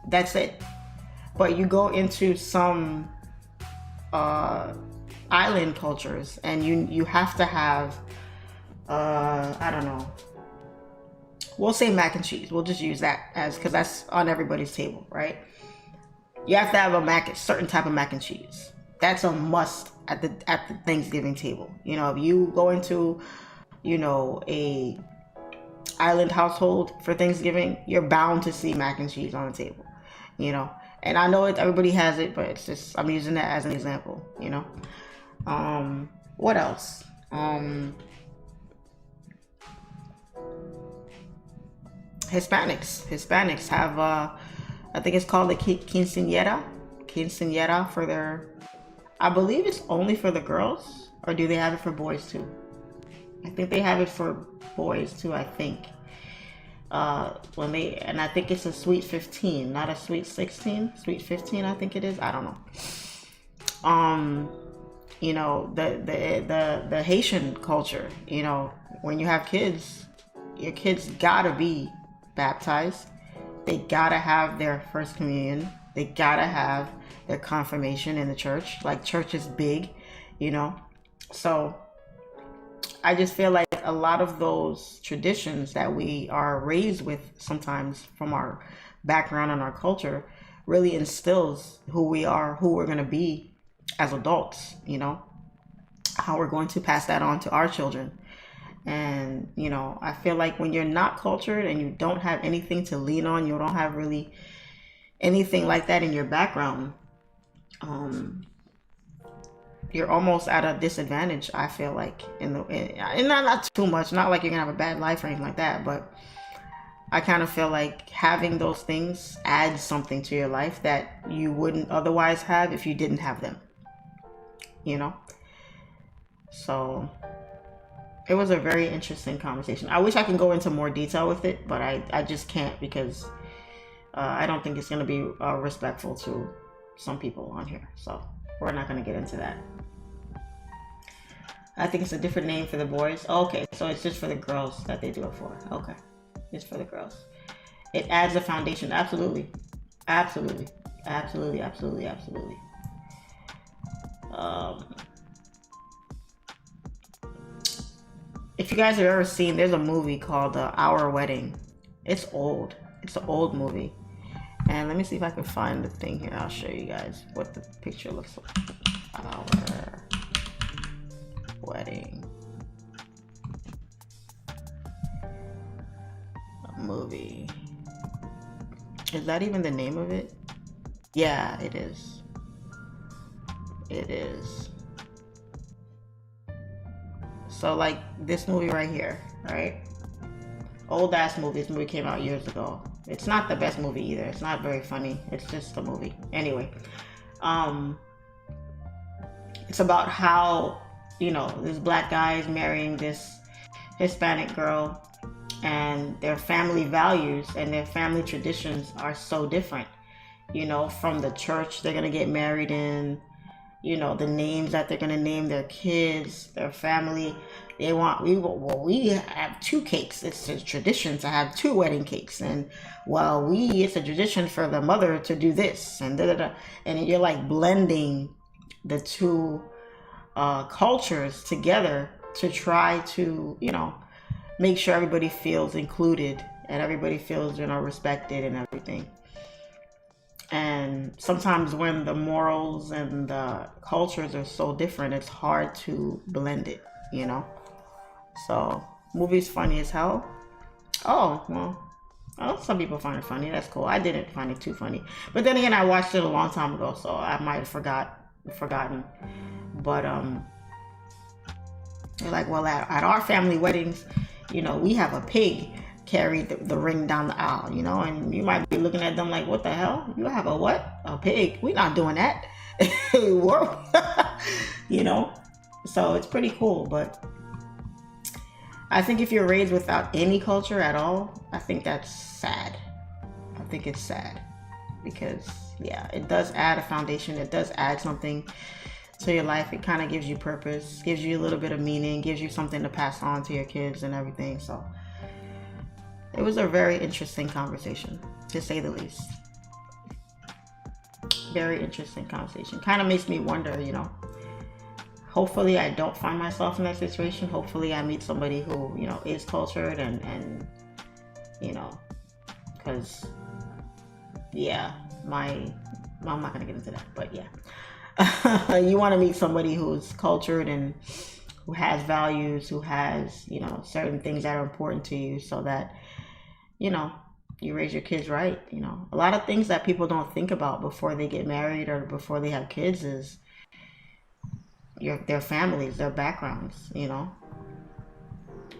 That's it. But you go into some island cultures and you have to have I don't know, we'll say mac and cheese. We'll just use that as, because that's on everybody's table, right? You have to have a certain type of mac and cheese. That's a must at the Thanksgiving table. You know, if you go into, you know, a island household for Thanksgiving, you're bound to see mac and cheese on the table, you know. And I know everybody has it, but it's just, I'm using that as an example, you know. What else? Hispanics have I think it's called the quinceañera for their, I believe it's only for the girls, or do they have it for boys too? I think they have it for boys too, I think. And I think it's a sweet 15, not a sweet 16, sweet 15, I think it is. I don't know. You know, the Haitian culture, you know, when you have kids, your kids gotta be baptized. They gotta have their first communion. They gotta have their confirmation in the church. Like, church is big, you know. So I just feel like a lot of those traditions that we are raised with sometimes from our background and our culture really instills who we are, who we're going to be as adults, you know, how we're going to pass that on to our children. And, you know, I feel like when you're not cultured and you don't have anything to lean on, you don't have really anything like that in your background, you're almost at a disadvantage, I feel like, and not too much, not like you're gonna have a bad life or anything like that, but I kind of feel like having those things adds something to your life that you wouldn't otherwise have if you didn't have them, you know. So it was a very interesting conversation. I wish I could go into more detail with it, but I just can't, because I don't think it's going to be respectful to some people on here. So we're not going to get into that. I think it's a different name for the boys. Okay, so it's just for the girls that they do it for. Okay, it's for the girls. It adds a foundation. Absolutely. Absolutely. Absolutely, absolutely, absolutely. If you guys have ever seen, there's a movie called Our Wedding. It's old. It's an old movie. And let me see if I can find the thing here. I'll show you guys what the picture looks like. Our Wedding. A movie. Is that even the name of it? Yeah, it is. It is. So like this movie right here, right? Old ass movie. This movie came out years ago. It's not the best movie either. It's not very funny. It's just a movie. Anyway, it's about how, you know, this black guy is marrying this Hispanic girl, and their family values and their family traditions are so different. You know, from the church they're gonna get married in, you know, the names that they're gonna name their kids, their family. We have 2 cakes. It's a tradition to have 2 wedding cakes, and it's a tradition for the mother to do this, and and you're like blending the 2 cultures together to try to, you know, make sure everybody feels included and everybody feels, you know, respected and everything. And sometimes when the morals and the cultures are so different, it's hard to blend it, you know. So, movie's funny as hell. Oh, well, some people find it funny. That's cool. I didn't find it too funny. But then again, I watched it a long time ago, so I might have forgotten. But, they're like, well, at our family weddings, you know, we have a pig carry the ring down the aisle, you know, and you might be looking at them like, what the hell? You have a what? A pig? We're not doing that. You know? So it's pretty cool, but I think if you're raised without any culture at all, I think that's sad. I think it's sad because, yeah, it does add a foundation. It does add something to your life. It kind of gives you purpose, gives you a little bit of meaning, gives you something to pass on to your kids and everything. So it was a very interesting conversation, to say the least. Very interesting conversation. Kind of makes me wonder, you know, hopefully I don't find myself in that situation. Hopefully I meet somebody who, you know, is cultured and you know, because, yeah, I'm not going to get into that, but yeah. You want to meet somebody who's cultured and who has values, who has, you know, certain things that are important to you so that, you know, you raise your kids right. You know, a lot of things that people don't think about before they get married or before they have kids is their families, their backgrounds, you know.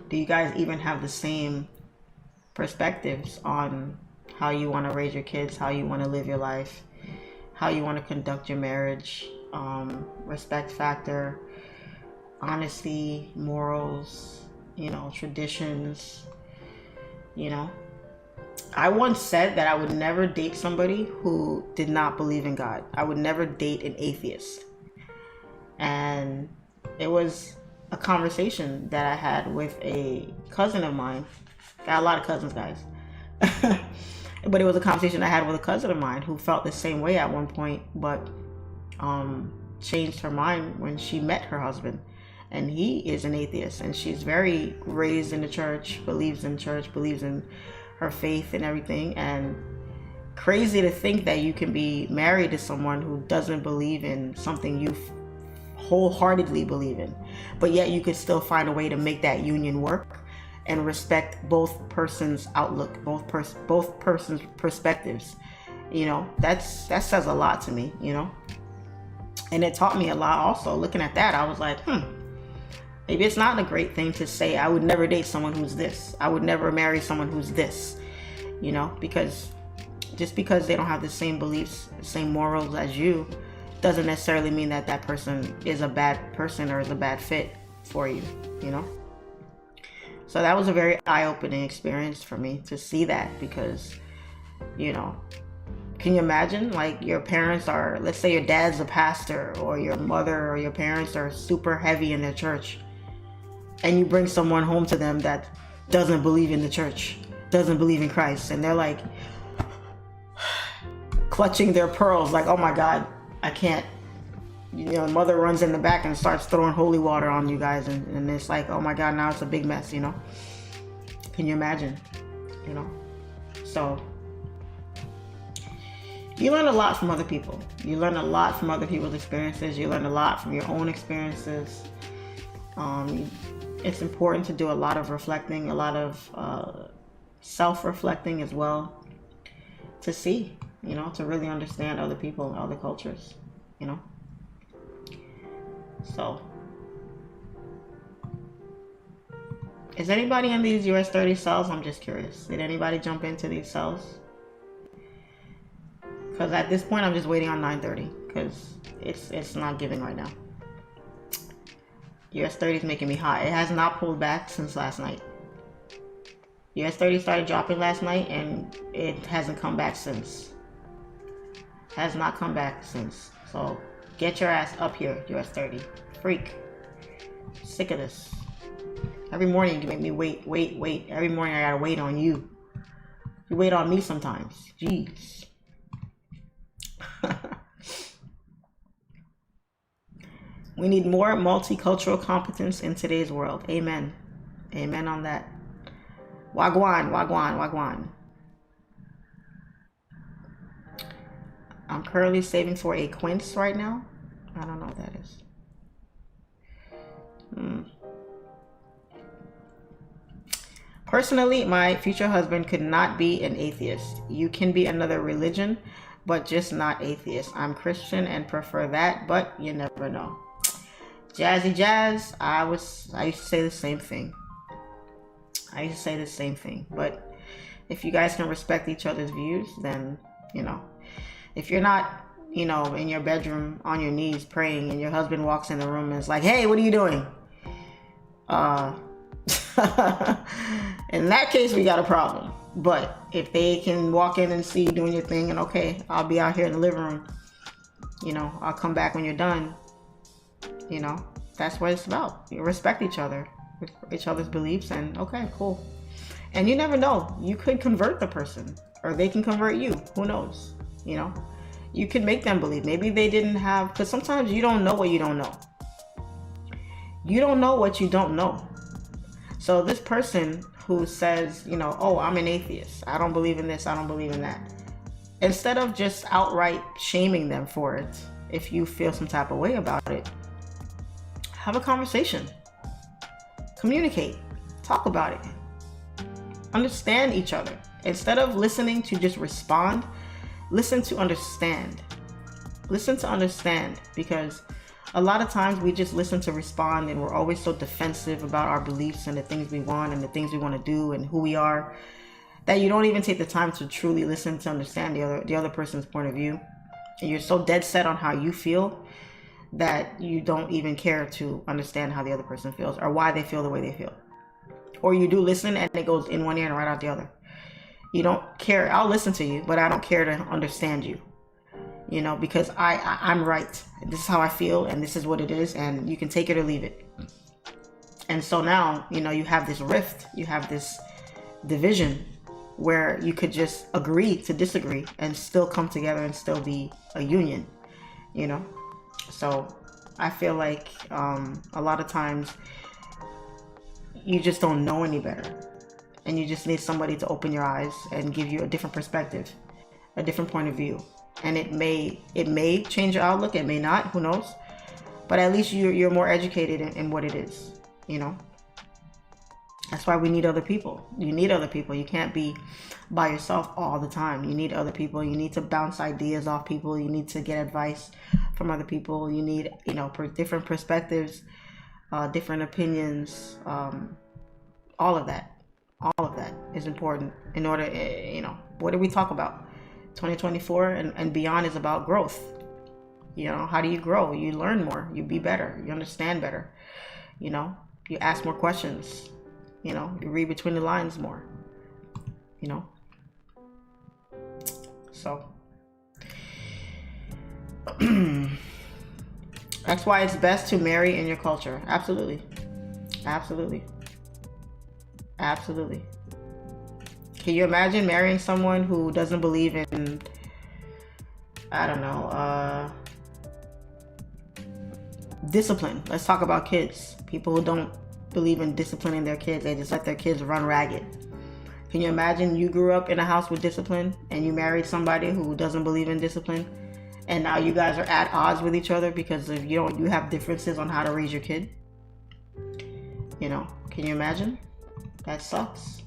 Do you guys even have the same perspectives on how you want to raise your kids, how you want to live your life, how you want to conduct your marriage, respect factor, honesty, morals, you know, traditions, you know. I once said that I would never date somebody who did not believe in God. I would never date an atheist. And it was a conversation that I had with a cousin of mine. Got a lot of cousins, guys. But it was a conversation I had with a cousin of mine who felt the same way at one point, but changed her mind when she met her husband. And he is an atheist, and she's very raised in the church, believes in her faith and everything. And crazy to think that you can be married to someone who doesn't believe in something you wholeheartedly believe in, but yet you could still find a way to make that union work and respect both persons' outlook, both persons' perspectives. You know, that says a lot to me, you know. And it taught me a lot also. Looking at that, I was like, maybe it's not a great thing to say, I would never date someone who's this. I would never marry someone who's this, you know, because just because they don't have the same beliefs, the same morals as you, doesn't necessarily mean that that person is a bad person or is a bad fit for you, you know? So that was a very eye-opening experience for me to see that, because, you know, can you imagine, like, your parents are, let's say your dad's a pastor, or your mother or your parents are super heavy in their church, and you bring someone home to them that doesn't believe in the church, doesn't believe in Christ, and they're like clutching their pearls like, oh my God, I can't, you know, mother runs in the back and starts throwing holy water on you guys, and it's like, oh my God, now it's a big mess, you know? Can you imagine, you know? So you learn a lot from other people. You learn a lot from other people's experiences. You learn a lot from your own experiences. It's important to do a lot of reflecting, a lot of self-reflecting as well, to see, you know, to really understand other people and other cultures, you know. So, is anybody in these US30 cells? I'm just curious. Did anybody jump into these cells? Because at this point, I'm just waiting on 9:30 because it's not giving right now. US30 is making me hot. It has not pulled back since last night. US30 started dropping last night and it hasn't come back since. Has not come back since. So get your ass up here, US30. Freak. Sick of this. Every morning you make me wait. Every morning I gotta wait on you. You wait on me sometimes. Jeez. We need more multicultural competence in today's world. Amen. Amen on that. Wagwan, wagwan, wagwan. I'm currently saving for a quince right now. I don't know what that is. Personally, my future husband could not be an atheist. You can be another religion, but just not atheist. I'm Christian and prefer that, but you never know. Jazzy Jazz, I used to say the same thing. But if you guys can respect each other's views, then, you know, if you're not, you know, in your bedroom on your knees praying and your husband walks in the room and is like, hey, what are you doing? In that case, we got a problem. But if they can walk in and see you doing your thing and, okay, I'll be out here in the living room, you know, I'll come back when you're done, you know, that's what it's about. You respect each other, each other's beliefs, and okay, cool. And you never know, you could convert the person or they can convert you. Who knows? You know, you could make them believe. Maybe they didn't have, because sometimes you don't know what you don't know. You don't know what you don't know. So this person who says, you know, oh, I'm an atheist, I don't believe in this, I don't believe in that, instead of just outright shaming them for it, if you feel some type of way about it, have a conversation, communicate, talk about it, understand each other. Instead of listening to just respond, listen to understand. Listen to understand, because a lot of times we just listen to respond and we're always so defensive about our beliefs and the things we want and the things we want to do and who we are, that you don't even take the time to truly listen to understand the other person's point of view. And you're so dead set on how you feel that you don't even care to understand how the other person feels or why they feel the way they feel. Or you do listen and it goes in one ear and right out the other. You don't care. I'll listen to you, but I don't care to understand you. You know, because I'm right. This is how I feel and this is what it is, and you can take it or leave it. And so now, you know, you have this rift, you have this division where you could just agree to disagree and still come together and still be a union, you know? So I feel like a lot of times you just don't know any better, and you just need somebody to open your eyes and give you a different perspective, a different point of view. And it may change your outlook, it may not, who knows, but at least you're more educated in what it is, you know. That's why we need other people. You need other people. You can't be by yourself all the time. You need other people. You need to bounce ideas off people. You need to get advice from other people. You need, you know, different perspectives, different opinions. All of that is important in order, you know, what do we talk about? 2024 and beyond is about growth. You know, how do you grow? You learn more, you be better, you understand better, you know, you ask more questions, you know, you read between the lines more, you know. So that's why it's best to marry in your culture. Absolutely. Can you imagine marrying someone who doesn't believe in, I don't know, discipline? Let's talk about kids. People who don't believe in disciplining their kids. They just let their kids run ragged. Can you imagine you grew up in a house with discipline and you married somebody who doesn't believe in discipline, and now you guys are at odds with each other because of you have differences on how to raise your kid? You know, can you imagine? That sucks.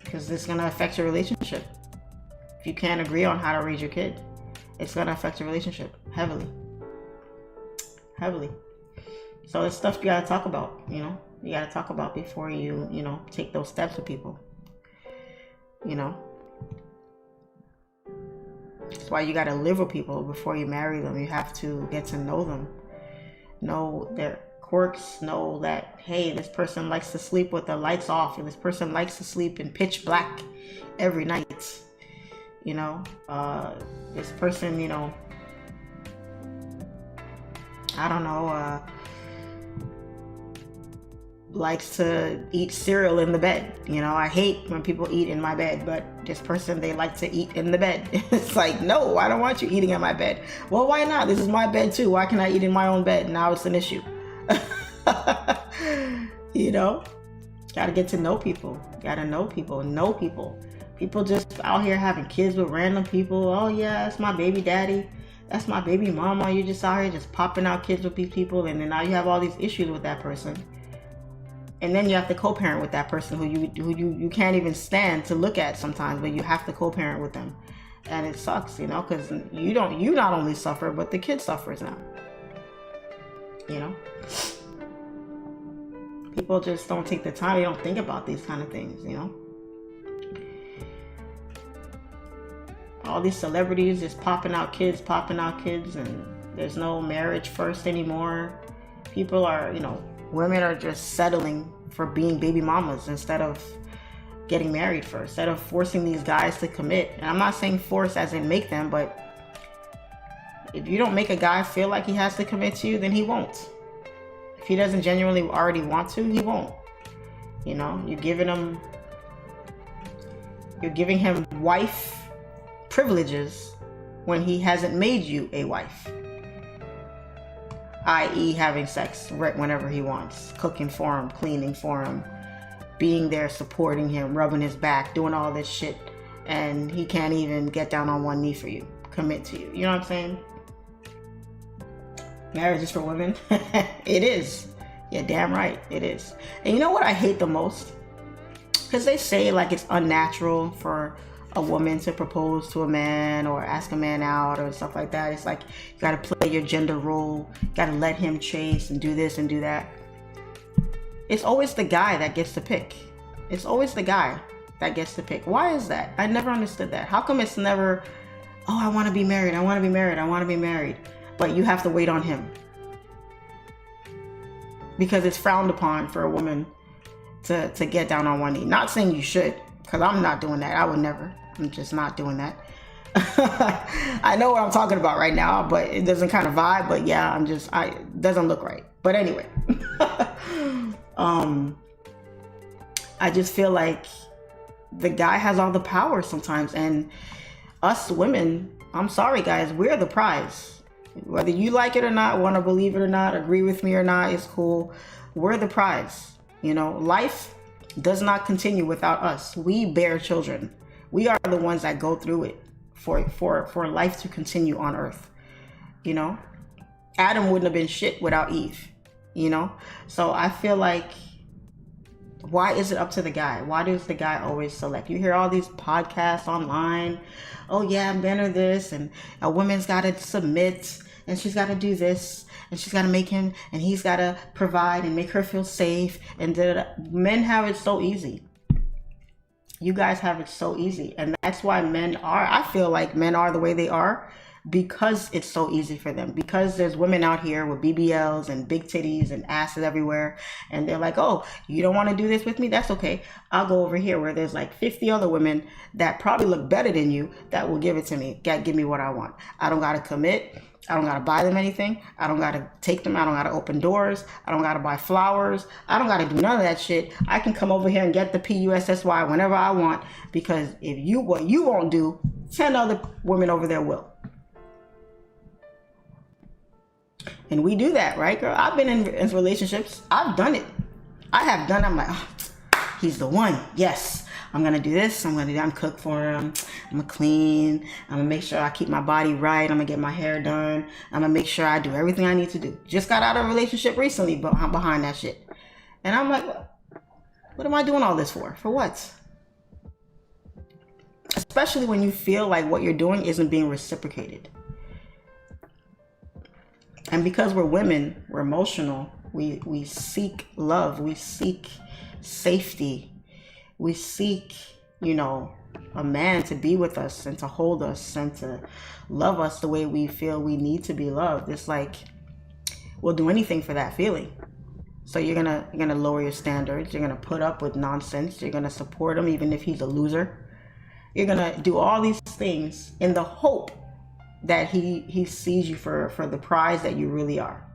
Because this is going to affect your relationship. If you can't agree on how to raise your kid, it's going to affect your relationship heavily. So it's stuff you got to talk about, you know. You got to talk about before you know, take those steps with people, you know. That's why you got to live with people before you marry them. You have to get to know them, know their quirks, know that, hey, this person likes to sleep with the lights off, and this person likes to sleep in pitch black every night, you know. This person, you know, I don't know, likes to eat cereal in the bed. You know, I hate when people eat in my bed, but this person, they like to eat in the bed. It's like, no, I don't want you eating in my bed. Well, why not? This is my bed too. Why can't I eat in my own bed? Now it's an issue. You know, gotta get to know people. Know people. People just out here having kids with random people. Oh yeah, that's my baby daddy. That's my baby mama. You're just out here just popping out kids with these people, and then now you have all these issues with that person. And then you have to co-parent with that person who you can't even stand to look at sometimes, but you have to co-parent with them. And it sucks, you know, because you not only suffer, but the kid suffers now. You know? People just don't take the time. They don't think about these kind of things, you know? All these celebrities just popping out kids, and there's no marriage first anymore. People are, you know, women are just settling for being baby mamas instead of getting married first, instead of forcing these guys to commit. And I'm not saying force as in make them, but if you don't make a guy feel like he has to commit to you, then he won't. If he doesn't genuinely already want to, he won't. You know, you're giving him wife privileges when he hasn't made you a wife, i.e. having sex right whenever he wants, cooking for him, cleaning for him, being there, supporting him, rubbing his back, doing all this shit, and he can't even get down on one knee for you, commit to you. You know what I'm saying? Marriage is for women. It is. Yeah, damn right, it is. And you know what I hate the most? Because they say like it's unnatural for a woman to propose to a man or ask a man out or stuff like that. It's like you gotta play your gender role, you gotta let him chase and do this and do that. It's always the guy that gets to pick. It's always the guy that gets to pick. Why is that? I never understood that. How come it's never, oh, I want to be married, I want to be married, I want to be married, but you have to wait on him? Because it's frowned upon for a woman to get down on one knee. Not saying you should, because I'm not doing that. I would never. I'm just not doing that. I know what I'm talking about right now, but it doesn't kind of vibe. But yeah, it doesn't look right. But anyway, I just feel like the guy has all the power sometimes, and us women, I'm sorry guys, we're the prize. Whether you like it or not, want to believe it or not, agree with me or not, it's cool. We're the prize. You know, life does not continue without us. We bear children. We are the ones that go through it for life to continue on earth. You know, Adam wouldn't have been shit without Eve, you know? So I feel like, why is it up to the guy? Why does the guy always select? You hear all these podcasts online. Oh yeah, men are this, and a woman's got to submit, and she's got to do this, and she's got to make him, and he's got to provide and make her feel safe. And men have it so easy. You guys have it so easy. And that's why I feel like men are the way they are, because it's so easy for them. Because there's women out here with BBLs and big titties and asses everywhere. And they're like, oh, you don't want to do this with me? That's okay. I'll go over here where there's like 50 other women that probably look better than you that will give it to me. Give me what I want. I don't got to commit. I don't got to buy them anything. I don't got to take them. I don't got to open doors. I don't got to buy flowers. I don't got to do none of that shit. I can come over here and get the PUSSY whenever I want, because what you won't do, 10 other women over there will. And we do that, right, girl? I've been in relationships. I've done it. I have done it. I'm like, oh, he's the one. Yes. I'm going to do this. I'm cook for him. I'm going to clean. I'm going to make sure I keep my body right. I'm going to get my hair done. I'm going to make sure I do everything I need to do. Just got out of a relationship recently, but I'm behind that shit. And I'm like, what am I doing all this for? For what? Especially when you feel like what you're doing isn't being reciprocated. And because we're women, we're emotional. We seek love. We seek safety. We seek, you know, a man to be with us and to hold us and to love us the way we feel we need to be loved. It's like, we'll do anything for that feeling. So you're gonna lower your standards. You're gonna put up with nonsense. You're gonna support him even if he's a loser. You're gonna do all these things in the hope that he sees you for the prize that you really are.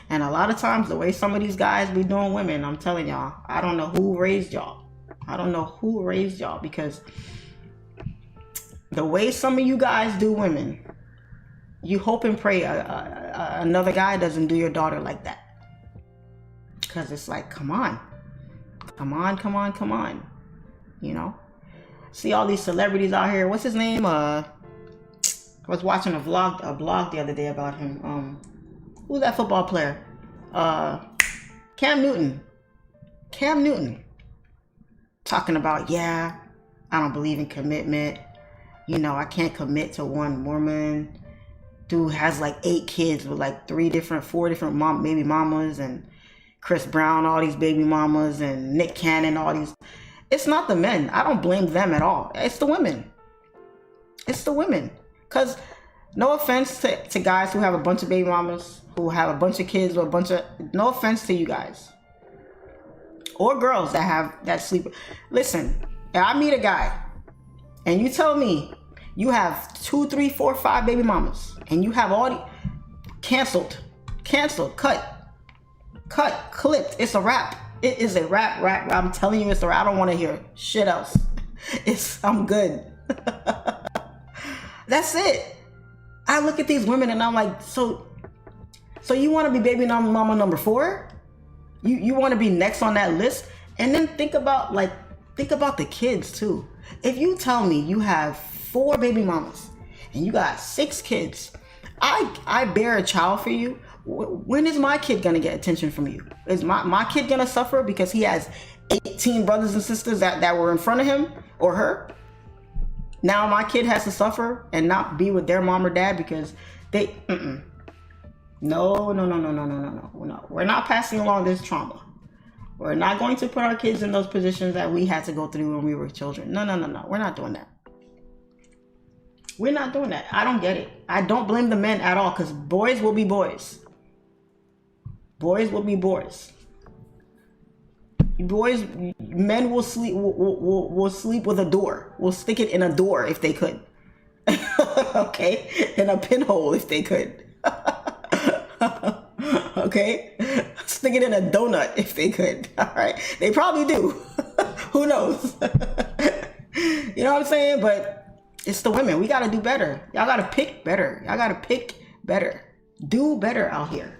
And a lot of times, the way some of these guys be doing women, I'm telling y'all, I don't know who raised y'all. I don't know who raised y'all, because the way some of you guys do women, you hope and pray another guy doesn't do your daughter like that. Because it's like, come on. You know? See all these celebrities out here. What's his name? I was watching a blog the other day about him. Who's that football player? Cam Newton. Cam Newton. Talking about, yeah, I don't believe in commitment. You know, I can't commit to one woman. Dude has like 8 kids with like 4 different baby mamas, and Chris Brown, all these baby mamas, and Nick Cannon, all these. It's not the men. I don't blame them at all. It's the women. It's the women. Because no offense to guys who have a bunch of baby mamas, who have a bunch of kids with no offense to you guys. Or girls that sleep. Listen, if I meet a guy and you tell me you have 2, 3, 4, 5 baby mamas and you have all the canceled, cut, clipped. It's a wrap. It is a wrap. I'm telling you, it's a wrap. I don't want to hear shit else. I'm good. That's it. I look at these women and I'm like, so you want to be baby mama number 4? You want to be next on that list? And then think about the kids too. If you tell me you have 4 baby mamas and you got 6 kids, I bear a child for you. When is my kid gonna get attention from you? Is my kid gonna suffer because he has 18 brothers and sisters that were in front of him or her? Now my kid has to suffer and not be with their mom or dad because they No. We're not passing along this trauma. We're not going to put our kids in those positions that we had to go through when we were children. No. We're not doing that. We're not doing that. I don't get it. I don't blame the men at all, because boys will be boys. Boys will be boys. Men will sleep. Will sleep with a door. Will stick it in a door if they could. Okay, in a pinhole if they could. Okay, stick it in a donut if they could. All right, they probably do. Who knows? You know what I'm saying? But it's the women. We gotta do better. Y'all gotta pick better. Y'all gotta pick better. Do better out here.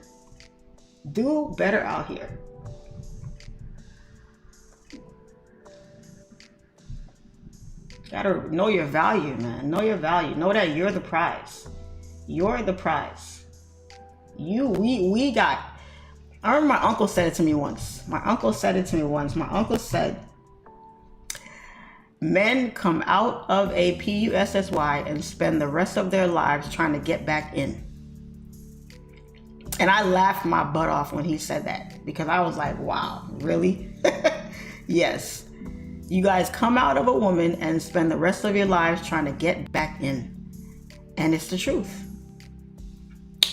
Do better out here. Gotta know your value, man. Know your value. Know that you're the prize. You're the prize. We got. I remember my uncle said it to me once. My uncle said, men come out of a PUSSY and spend the rest of their lives trying to get back in. And I laughed my butt off when he said that, because I was like, wow, really? Yes. You guys come out of a woman and spend the rest of your lives trying to get back in. And it's the truth.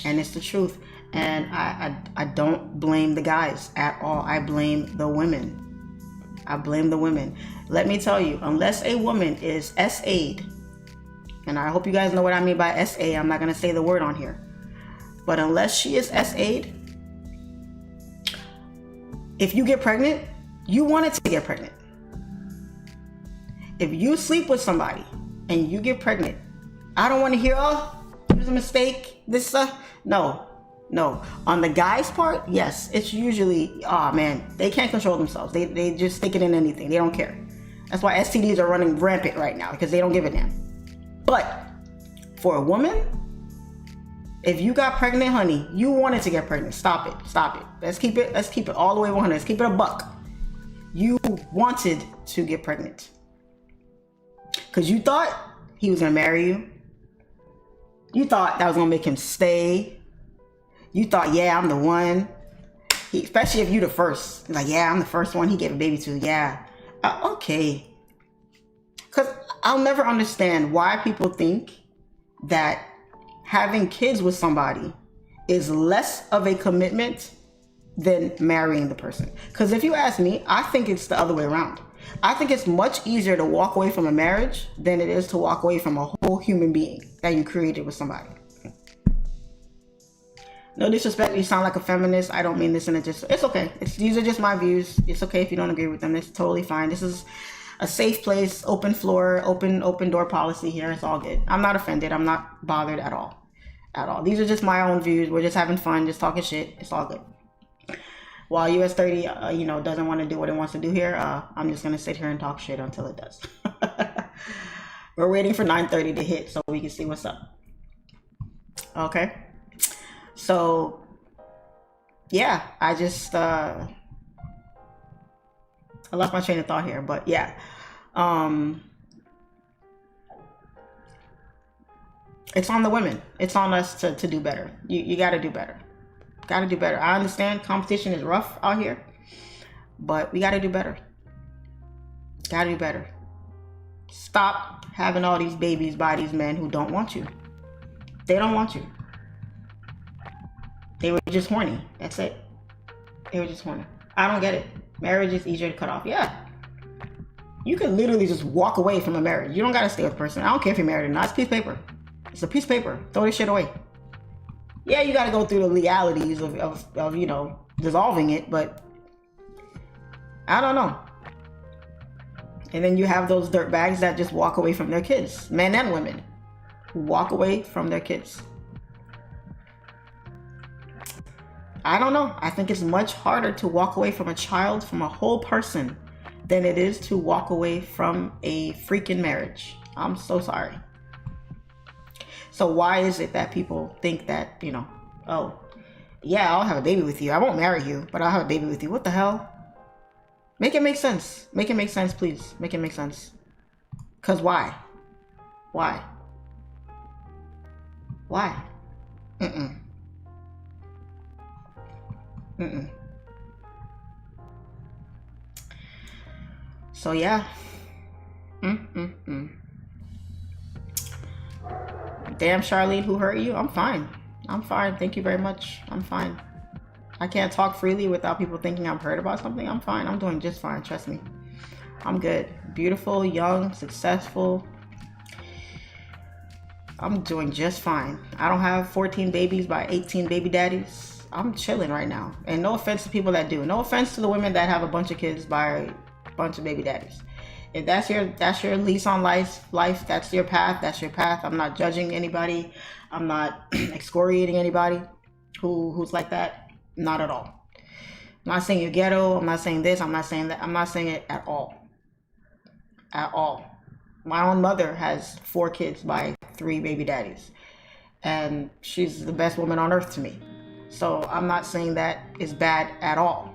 And it's the truth. And I don't blame the guys at all. I blame the women. I blame the women. Let me tell you, unless a woman is SA'd, and I hope you guys know what I mean by SA, I'm not going to say the word on here. But unless she is SA'd, if you get pregnant, you wanted to get pregnant. If you sleep with somebody and you get pregnant, I don't want to hear, oh, it was a mistake. No. On the guy's part, yes, it's usually, oh man, they can't control themselves. They just stick it in anything. They don't care. That's why STDs are running rampant right now, because they don't give a damn. But for a woman, if you got pregnant, honey, you wanted to get pregnant. Stop it. Let's keep it all the way 100. Let's keep it a buck. You wanted to get pregnant because you thought he was gonna marry you. You thought that was gonna make him stay. You thought, yeah, I'm the one. Especially if you the first. Like, yeah, I'm the first one he gave a baby to. Yeah. Okay. Because I'll never understand why people think that having kids with somebody is less of a commitment than marrying the person. Because if you ask me, I think it's the other way around. I think it's much easier to walk away from a marriage than it is to walk away from a whole human being that you created with somebody. No disrespect, you sound like a feminist. I don't mean this in a just, it's okay. These are just my views. It's okay if you don't agree with them. It's totally fine. This is a safe place, open floor, open door policy here. It's all good. I'm not offended. I'm not bothered at all. These are just my own views. We're just having fun, just talking shit. It's all good. While US30, doesn't want to do what it wants to do here, I'm just going to sit here and talk shit until it does. We're waiting for 9:30 to hit so we can see what's up. Okay. So yeah, I just I lost my train of thought here, but yeah. It's on the women. It's on us to do better. You got to do better. Got to do better. I understand competition is rough out here, but we got to do better. Got to do better. Stop having all these babies by these men who don't want you. They don't want you. They were just horny. That's it. They were just horny. I don't get it. Marriage is easier to cut off. Yeah. You can literally just walk away from a marriage. You don't got to stay with a person. I don't care if you're married or not. It's a piece of paper. It's a piece of paper. Throw this shit away. Yeah, you got to go through the legalities of you know, dissolving it, but I don't know. And then you have those dirtbags that just walk away from their kids, men and women, who walk away from their kids. I don't know. I think it's much harder to walk away from a child, from a whole person, than it is to walk away from a freaking marriage. I'm so sorry. So why is it that people think that, you know, oh, yeah, I'll have a baby with you. I won't marry you, but I'll have a baby with you. What the hell? Make it make sense. Make it make sense, please. Make it make sense. Because why? Why? Why? Mm-mm. Mm-mm. So yeah. Damn, Charlene, who hurt you? I'm fine. I'm fine. Thank you very much. I'm fine. I can't talk freely without people thinking I'm hurt about something. I'm fine. I'm doing just fine. Trust me. I'm good. Beautiful, young, successful. I'm doing just fine. I don't have 14 babies by 18 baby daddies. I'm chilling right now. And no offense to people that do. No offense to the women that have a bunch of kids by a bunch of baby daddies. If that's your lease on life, that's your path, that's your path. I'm not judging anybody. I'm not excoriating anybody who's like that. Not at all. I'm not saying you're ghetto. I'm not saying this. I'm not saying that. I'm not saying it at all. At all. My own mother has 4 kids by 3 baby daddies. And she's the best woman on earth to me. So I'm not saying that is bad at all.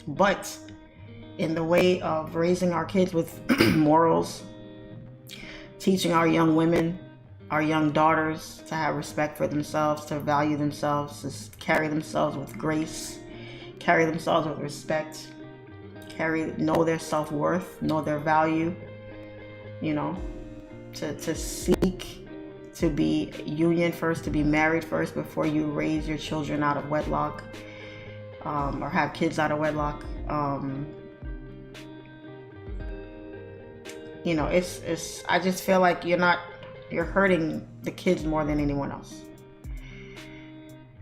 But in the way of raising our kids with morals, teaching our young women, our young daughters to have respect for themselves, to value themselves, to carry themselves with grace, carry themselves with respect, know their self-worth, know their value, you know, to seek to be union first, to be married first before you raise your children out of wedlock, or have kids out of wedlock. You know, it's I just feel like you're hurting the kids more than anyone else.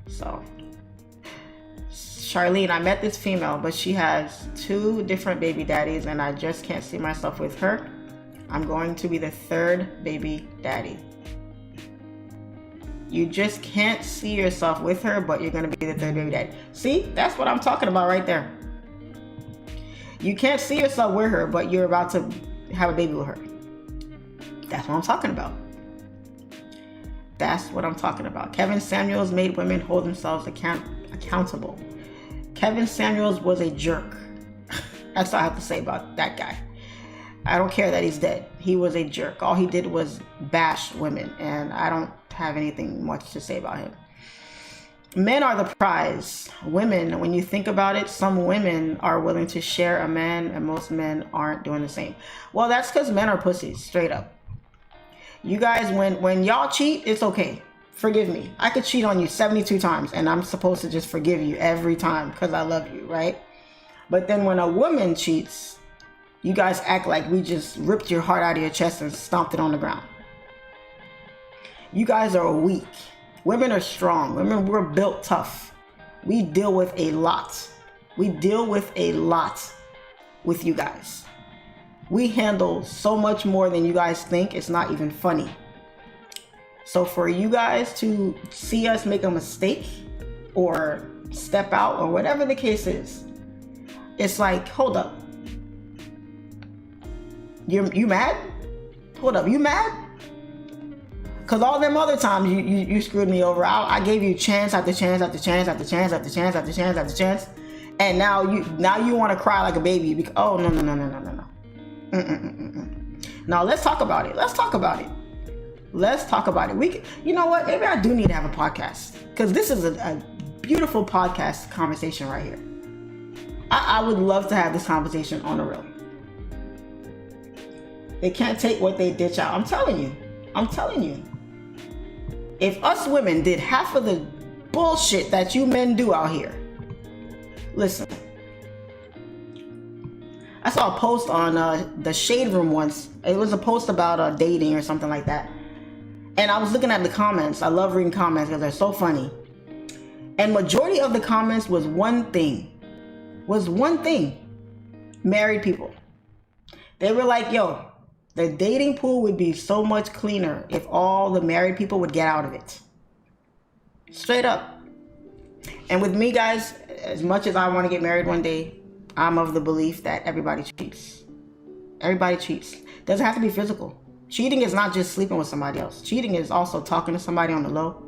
So Charlene, I met this female, but she has 2 different baby daddies and I just can't see myself with her. I'm going to be the 3rd baby daddy. You just can't see yourself with her, but you're going to be the 3rd baby daddy. See, that's what I'm talking about right there. You can't see yourself with her, but you're about to have a baby with her. That's what I'm talking about. That's what I'm talking about. Kevin Samuels made women hold themselves accountable. Kevin Samuels was a jerk. That's all I have to say about that guy. I don't care that he's dead. He was a jerk. All he did was bash women, and I don't have anything much to say about him. Men are the prize. Women, when you think about it, some women are willing to share a man and most men aren't doing the same. Well, that's because men are pussies, straight up. You guys, when y'all cheat, it's okay. Forgive me. I could cheat on you 72 times and I'm supposed to just forgive you every time because I love you, right? But then when a woman cheats, you guys act like we just ripped your heart out of your chest and stomped it on the ground. You guys are weak. Women are strong. Women, we're built tough. We deal with a lot. We deal with a lot with you guys. We handle so much more than you guys think. It's not even funny. So for you guys to see us make a mistake or step out or whatever the case is, it's like, hold up. You mad? Hold up, you mad? Cause all them other times you screwed me over. I gave you chance after chance after chance after chance after chance after chance after chance, and now you want to cry like a baby. Because, oh no. Now let's talk about it. Let's talk about it. You know what? Maybe I do need to have a podcast, because this is a beautiful podcast conversation right here. I would love to have this conversation on the real. They can't take what they ditch out. I'm telling you. If us women did half of the bullshit that you men do out here. Listen. I saw a post on the Shade Room once. It was a post about dating or something like that. And I was looking at the comments. I love reading comments because they're so funny. And majority of the comments was one thing. Married people. They were like, yo, the dating pool would be so much cleaner if all the married people would get out of it. Straight up. And with me, guys, as much as I want to get married one day, I'm of the belief that everybody cheats. Everybody cheats. Doesn't have to be physical. Cheating is not just sleeping with somebody else. Cheating is also talking to somebody on the low.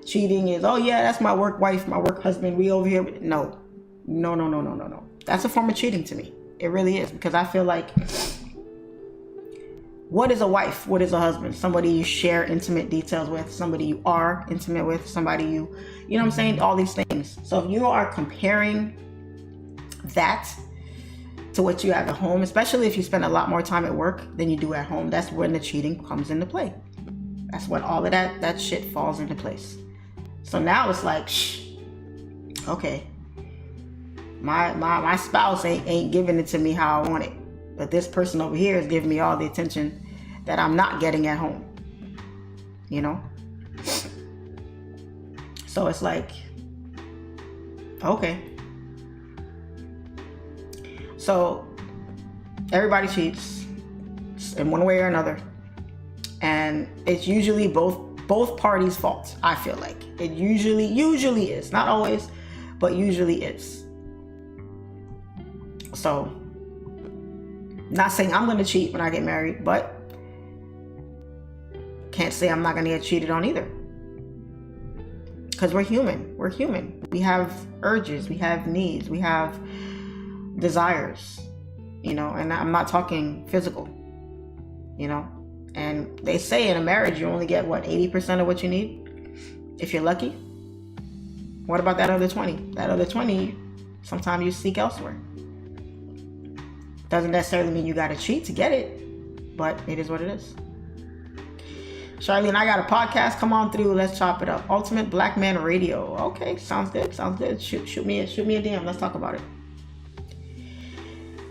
Cheating is, oh yeah, that's my work wife, my work husband, we over here. No. That's a form of cheating to me. It really is, because I feel like, what is a wife? What is a husband? Somebody you share intimate details with, somebody you are intimate with, somebody you know what I'm saying? All these things. So if you are comparing that to what you have at home, especially if you spend a lot more time at work than you do at home, that's when the cheating comes into play. That's when all of that shit falls into place. So now it's like, okay, my spouse ain't giving it to me how I want it, but this person over here is giving me all the attention that I'm not getting at home, you know? So it's like, okay. So everybody cheats in one way or another, and it's usually both parties' fault. I feel like it usually is, not always, but usually is. So, not saying I'm going to cheat when I get married, but can't say I'm not going to get cheated on either. Because we're human. We have urges, we have needs, we have desires, you know, and I'm not talking physical, you know. And they say in a marriage, you only get, what, 80% of what you need? If you're lucky. What about that other 20? That other 20, sometimes you seek elsewhere. Doesn't necessarily mean you got to cheat to get it, but it is what it is. Charlene, I got a podcast. Come on through. Let's chop it up. Ultimate Black Man Radio. Okay, sounds good. Shoot me a DM. Let's talk about it.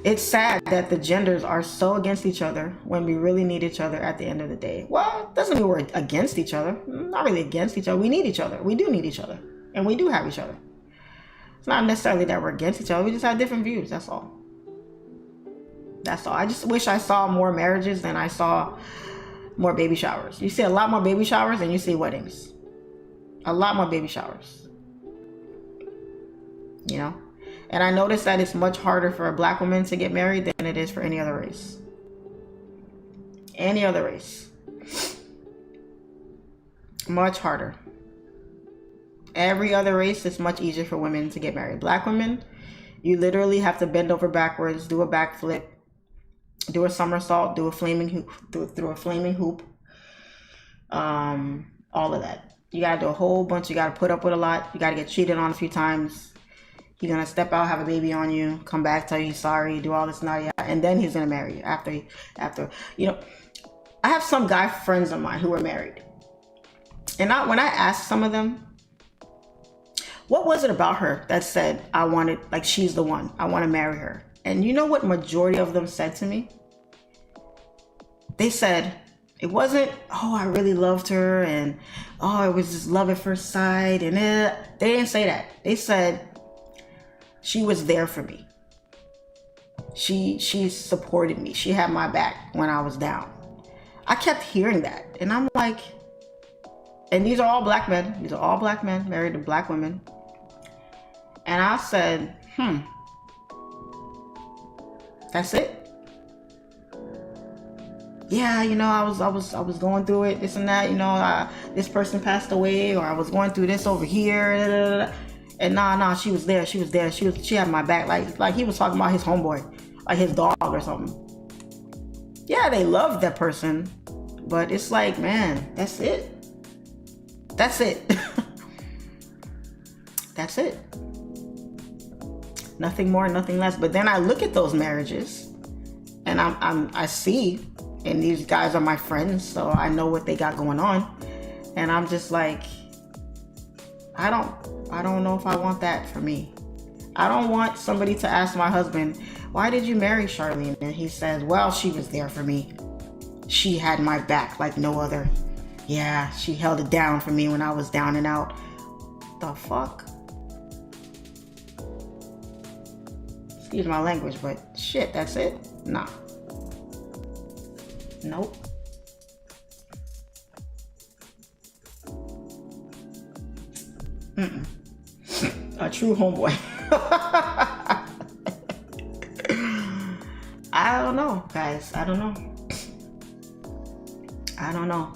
It's sad that the genders are so against each other when we really need each other at the end of the day. Well, it doesn't mean we're against each other. Not really against each other. We need each other. We do need each other. And we do have each other. It's not necessarily that we're against each other. We just have different views. That's all. I just wish I saw more marriages than I saw more baby showers. You see a lot more baby showers than you see weddings. A lot more baby showers. You know? And I noticed that it's much harder for a black woman to get married than it is for any other race. Any other race. Much harder. Every other race is much easier for women to get married. Black women, you literally have to bend over backwards, do a backflip, do a somersault, do a flaming hoop, through a flaming hoop. All of that. You gotta do a whole bunch. You gotta put up with a lot. You gotta get cheated on a few times. He's gonna step out, have a baby on you, come back, tell you he's sorry, do all this and that, and then he's gonna marry you after. You know, I have some guy friends of mine who are married, and when I asked some of them, what was it about her that said I wanted, like, she's the one, I want to marry her? And you know what majority of them said to me? They said, it wasn't, oh, I really loved her, and oh, it was just love at first sight, and they didn't say that. They said, she was there for me. She supported me. She had my back when I was down. I kept hearing that, and I'm like, and these are all black men. These are all black men married to black women. And I said, that's it? yeah, you know, I was going through it, this and that, you know, this person passed away, or I was going through this over here, da, da, da. And nah, she was there, she had my back, like he was talking about his homeboy, like his dog or something. Yeah, they love that person, but it's like, man, that's it. That's it. That's it. Nothing more, nothing less. But then I look at those marriages, and I see, and these guys are my friends, so I know what they got going on, and I'm just like, I don't know if I want that for me. I don't want somebody to ask my husband, why did you marry Charlene? And he says, well, she was there for me. She had my back like no other. Yeah, she held it down for me when I was down and out. The fuck? Excuse my language, but shit, that's it? Nah. Nope. Mm-mm. A true homeboy. I don't know, guys. I don't know. I don't know.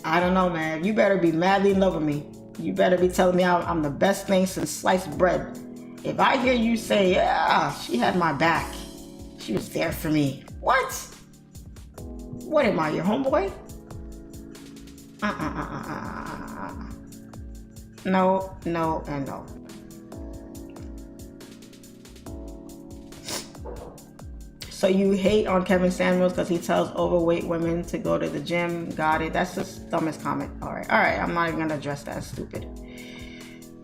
I don't know, man. You better be madly in love with me. You better be telling me I'm the best thing since sliced bread. If I hear you say, yeah, she had my back, she was there for me. What? What am I, your homeboy? No, no, and no. So you hate on Kevin Samuels because he tells overweight women to go to the gym. Got it. That's the dumbest comment. All right. I'm not even gonna address that. It's stupid.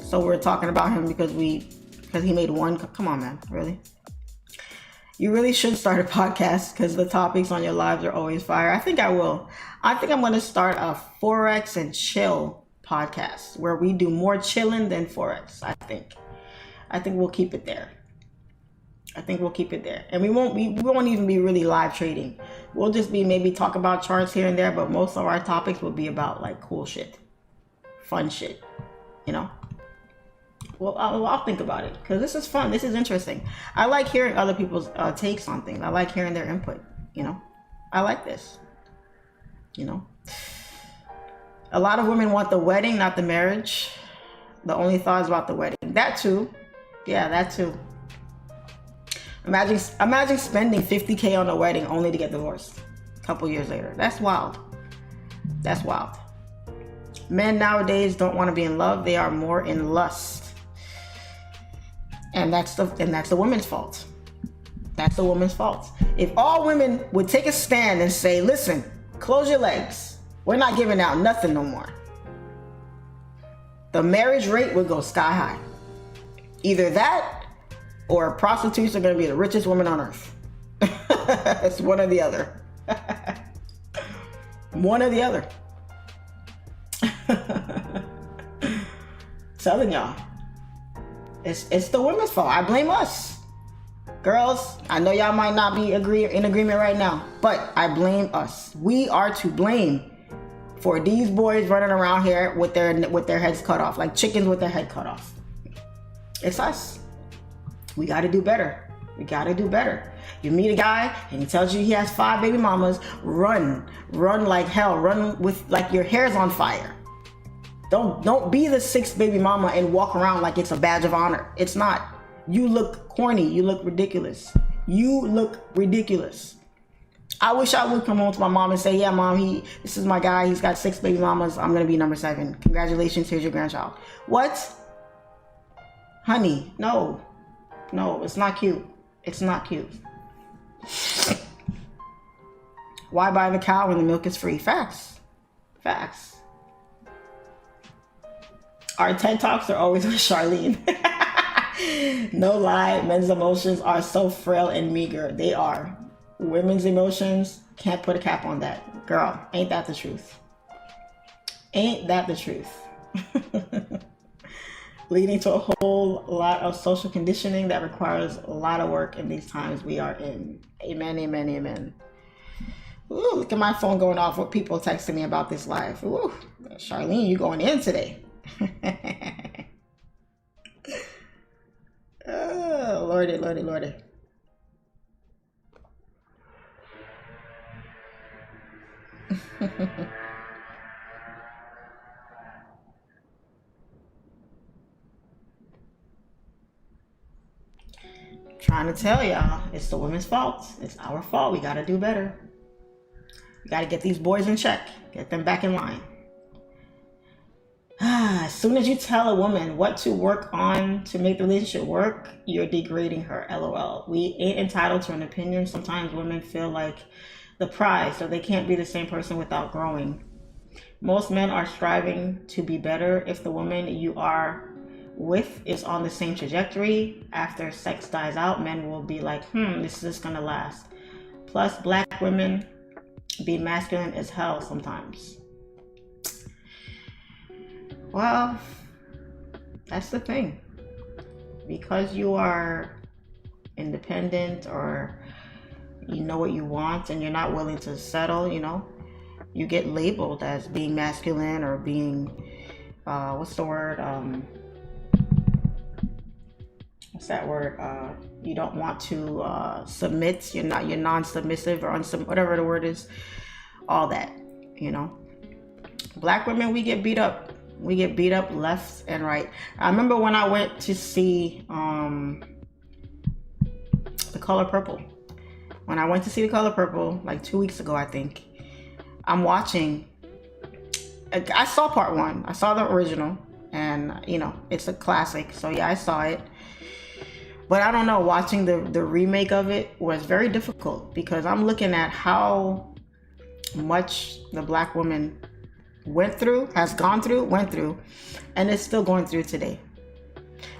So we're talking about him because he made one. Come on, man. Really? You really should start a podcast because the topics on your lives are always fire. I think I will. I think I'm gonna start a Forex and chill podcast where we do more chilling than Forex. I think we'll keep it there. And we won't even be really live trading. We'll just be maybe talk about charts here and there, but most of our topics will be about like cool shit, fun shit, you know? Well, I'll think about it because this is fun. This is interesting. I like hearing other people's takes on things. I like hearing their input, you know? I like this, you know? A lot of women want the wedding, not the marriage. The only thought is about the wedding. That too. Yeah, that too. Imagine spending $50K on a wedding only to get divorced a couple years later. That's wild. That's wild. Men nowadays don't want to be in love. They are more in lust. And that's the woman's fault. That's the woman's fault. If all women would take a stand and say, listen, close your legs. We're not giving out nothing no more. The marriage rate would go sky high. Either that or prostitutes are going to be the richest woman on earth. It's one or the other. One or the other. Telling y'all. It's the women's fault. I blame us. Girls, I know y'all might not be in agreement right now, but I blame us. We are to blame for these boys running around here with their heads cut off, like chickens with their head cut off. It's us. We got to do better. You meet a guy and he tells you he has 5 baby mamas. Run like hell. Run with like your hair's on fire. Don't be the 6th baby mama and walk around like it's a badge of honor. It's not. You look corny. You look ridiculous. I wish I would come home to my mom and say, yeah, mom, this is my guy. He's got 6 baby mamas. I'm going to be number 7. Congratulations. Here's your grandchild. What? Honey, no, it's not cute. Why buy the cow when the milk is free? Facts. Our TED Talks are always with Charlene. No lie, men's emotions are so frail and meager. They are. Women's emotions, can't put a cap on that. Girl, ain't that the truth? Leading to a whole lot of social conditioning that requires a lot of work in these times we are in. Amen. Ooh, look at my phone going off with people texting me about this live. Ooh, Charlene, you going in today. Oh, Lordy, Lordy, Lordy. Trying to tell y'all, it's the women's fault. It's our fault. We gotta do better. We gotta get these boys in check. Get them back in line. As soon as you tell a woman what to work on to make the relationship work, you're degrading her. LOL. We ain't entitled to an opinion. Sometimes women feel like the prize, so they can't be the same person without growing. Most men are striving to be better. If the woman you are with is on the same trajectory, after sex dies out, men will be like, this is gonna last. Plus, black women be masculine as hell sometimes. Well, that's the thing. Because you are independent, or you know what you want and you're not willing to settle, you get labeled as being masculine, or being, what's the word? What's that word? You don't want to submit. You're non-submissive, or whatever the word is. All that, Black women, we get beat up. We get beat up left and right. I remember when I went to see The Color Purple. When I went to see The Color Purple, like 2 weeks ago, I think. I'm watching. I saw part one. I saw the original, and it's a classic. So yeah, I saw it. But I don't know. Watching the remake of it was very difficult, because I'm looking at how much the black woman went through, and it's still going through today.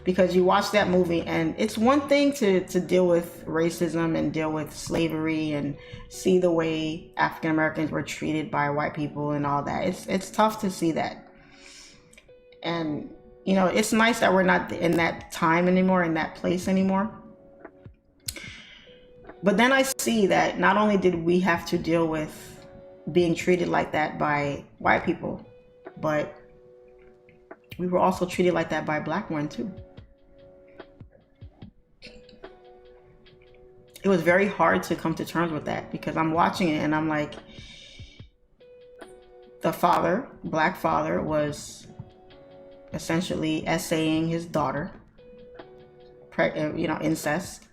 Because you watch that movie, and it's one thing to deal with racism and deal with slavery and see the way African Americans were treated by white people and all that. It's tough to see that. And it's nice that we're not in that time anymore, in that place anymore. But then I see that not only did we have to deal with being treated like that by white people, but we were also treated like that by black men too. It was very hard to come to terms with that, because I'm watching it and I'm like, the black father was essentially essaying his daughter, incest.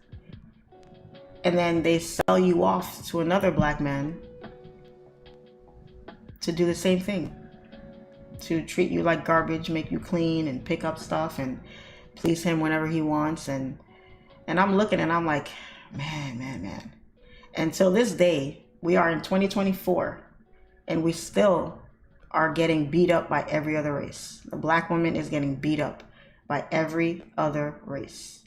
And then they sell you off to another black man to do the same thing, to treat you like garbage, make you clean and pick up stuff and please him whenever he wants. And I'm looking and I'm like, man. Until this day, we are in 2024, and we still are getting beat up by every other race. The black woman is getting beat up by every other race.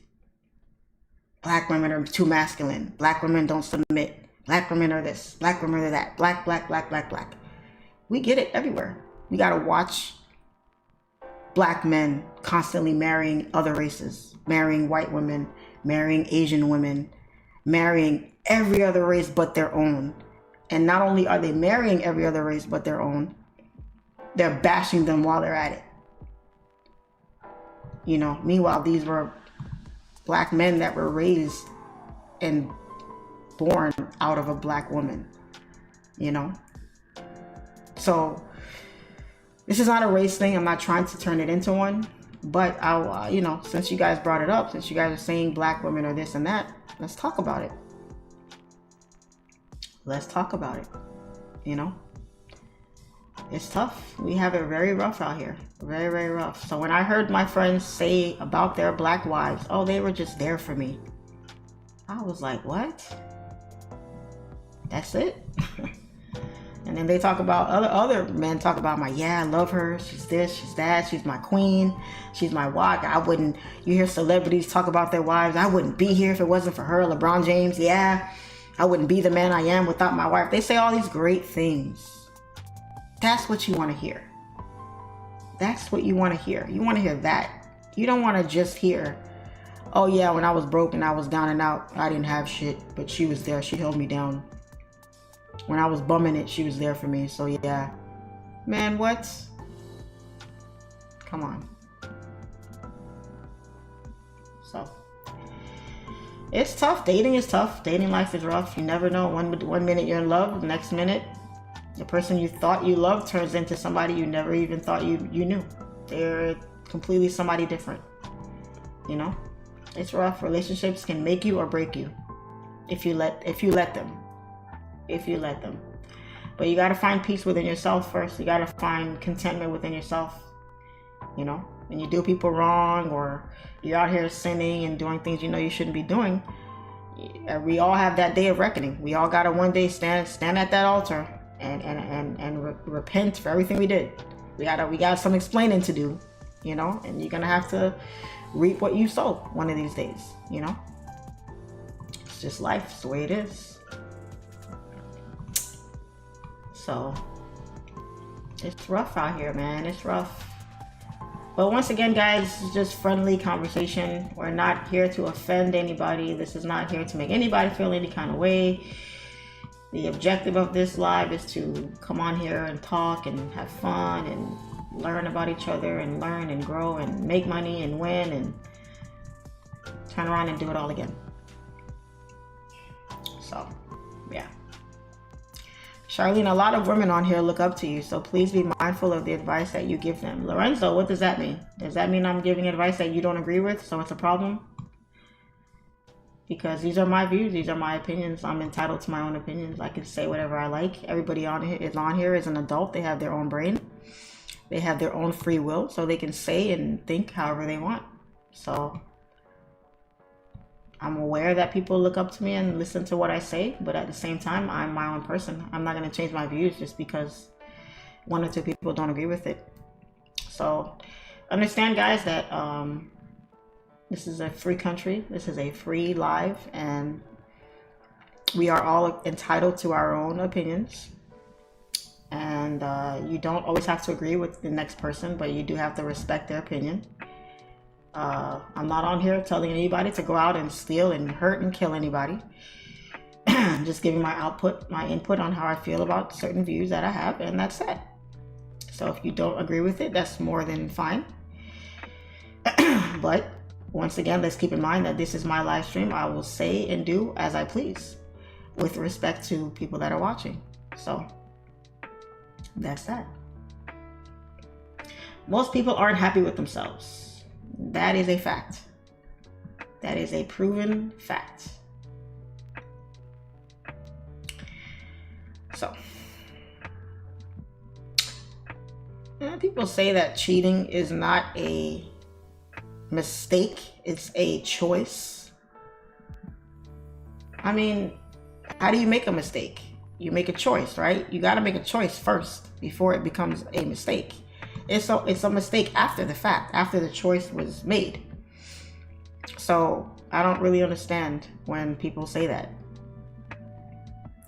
Black women are too masculine. Black women don't submit. Black women are this. Black women are that. Black. We get it everywhere. We gotta watch black men constantly marrying other races, marrying white women, marrying Asian women, marrying every other race but their own. And not only are they marrying every other race but their own, they're bashing them while they're at it. Meanwhile, these were black men that were raised and born out of a black woman, So this is not a race thing. I'm not trying to turn it into one, but I'll, since you guys brought it up, since you guys are saying black women are this and that, let's talk about it. It's tough. We have it very rough out here. Very, very rough. So when I heard my friends say about their black wives, oh, they were just there for me, I was like, what? That's it? And then they talk about other men talk about I love her. She's this, she's that. She's my queen. She's my wife. You hear celebrities talk about their wives. I wouldn't be here if it wasn't for her. LeBron James. Yeah. I wouldn't be the man I am without my wife. They say all these great things. That's what you want to hear. That's what you want to hear. You want to hear that. You don't want to just hear, oh yeah, when I was broke and I was down and out, I didn't have shit, but she was there. She held me down. When I was bumming it, she was there for me. So yeah. Man, what? Come on. So It's tough. Dating is tough. Dating life is rough. You never know. One minute you're in love, the next minute the person you thought you loved turns into somebody you never even thought you knew. They're completely somebody different. You know, it's rough. Relationships can make you or break you if you let them. But you got to find peace within yourself first. You got to find contentment within yourself. You know, when you do people wrong, or you're out here sinning and doing things you know you shouldn't be doing, we all have that day of reckoning. We all got to one day stand at that altar and repent for everything we did. We got some explaining to do, you know, and you're gonna have to reap what you sow one of these days, you know. It's just life. It's the way it is. So it's rough out here, man. It's rough. But once again, guys, it's just friendly conversation. We're not here to offend anybody. This is not here to make anybody feel any kind of way. The objective of this live is to come on here and talk and have fun and learn about each other and learn and grow and make money and win and turn around and do it all again. So, yeah. Charlene, a lot of women on here look up to you, so please be mindful of the advice that you give them. Lorenzo, what does that mean? Does that mean I'm giving advice that you don't agree with, so it's a problem? Because these are my views, these are my opinions. I'm entitled to my own opinions. I can say whatever I like. Everybody on here is an adult. They have their own brain. They have their own free will, so they can say and think however they want. So I'm aware that people look up to me and listen to what I say, but at the same time, I'm my own person. I'm not going to change my views just because one or two people don't agree with it. So understand, guys, that this is a free country. This is a free live, and we are all entitled to our own opinions. And you don't always have to agree with the next person, but you do have to respect their opinion. I'm not on here telling anybody to go out and steal and hurt and kill anybody. I'm just giving my input on how I feel about certain views that I have, and that's it. So if you don't agree with it, that's more than fine. But once again, let's keep in mind that this is my live stream. I will say and do as I please with respect to people that are watching. So that's that. Most people aren't happy with themselves. That is a fact. That is a proven fact. So, people say that cheating is not a mistake, it's a choice. I mean, how do you make a mistake? You make a choice, right? You got to make a choice first before it becomes a mistake. It's a mistake after the fact, after the choice was made. So I don't really understand when people say that.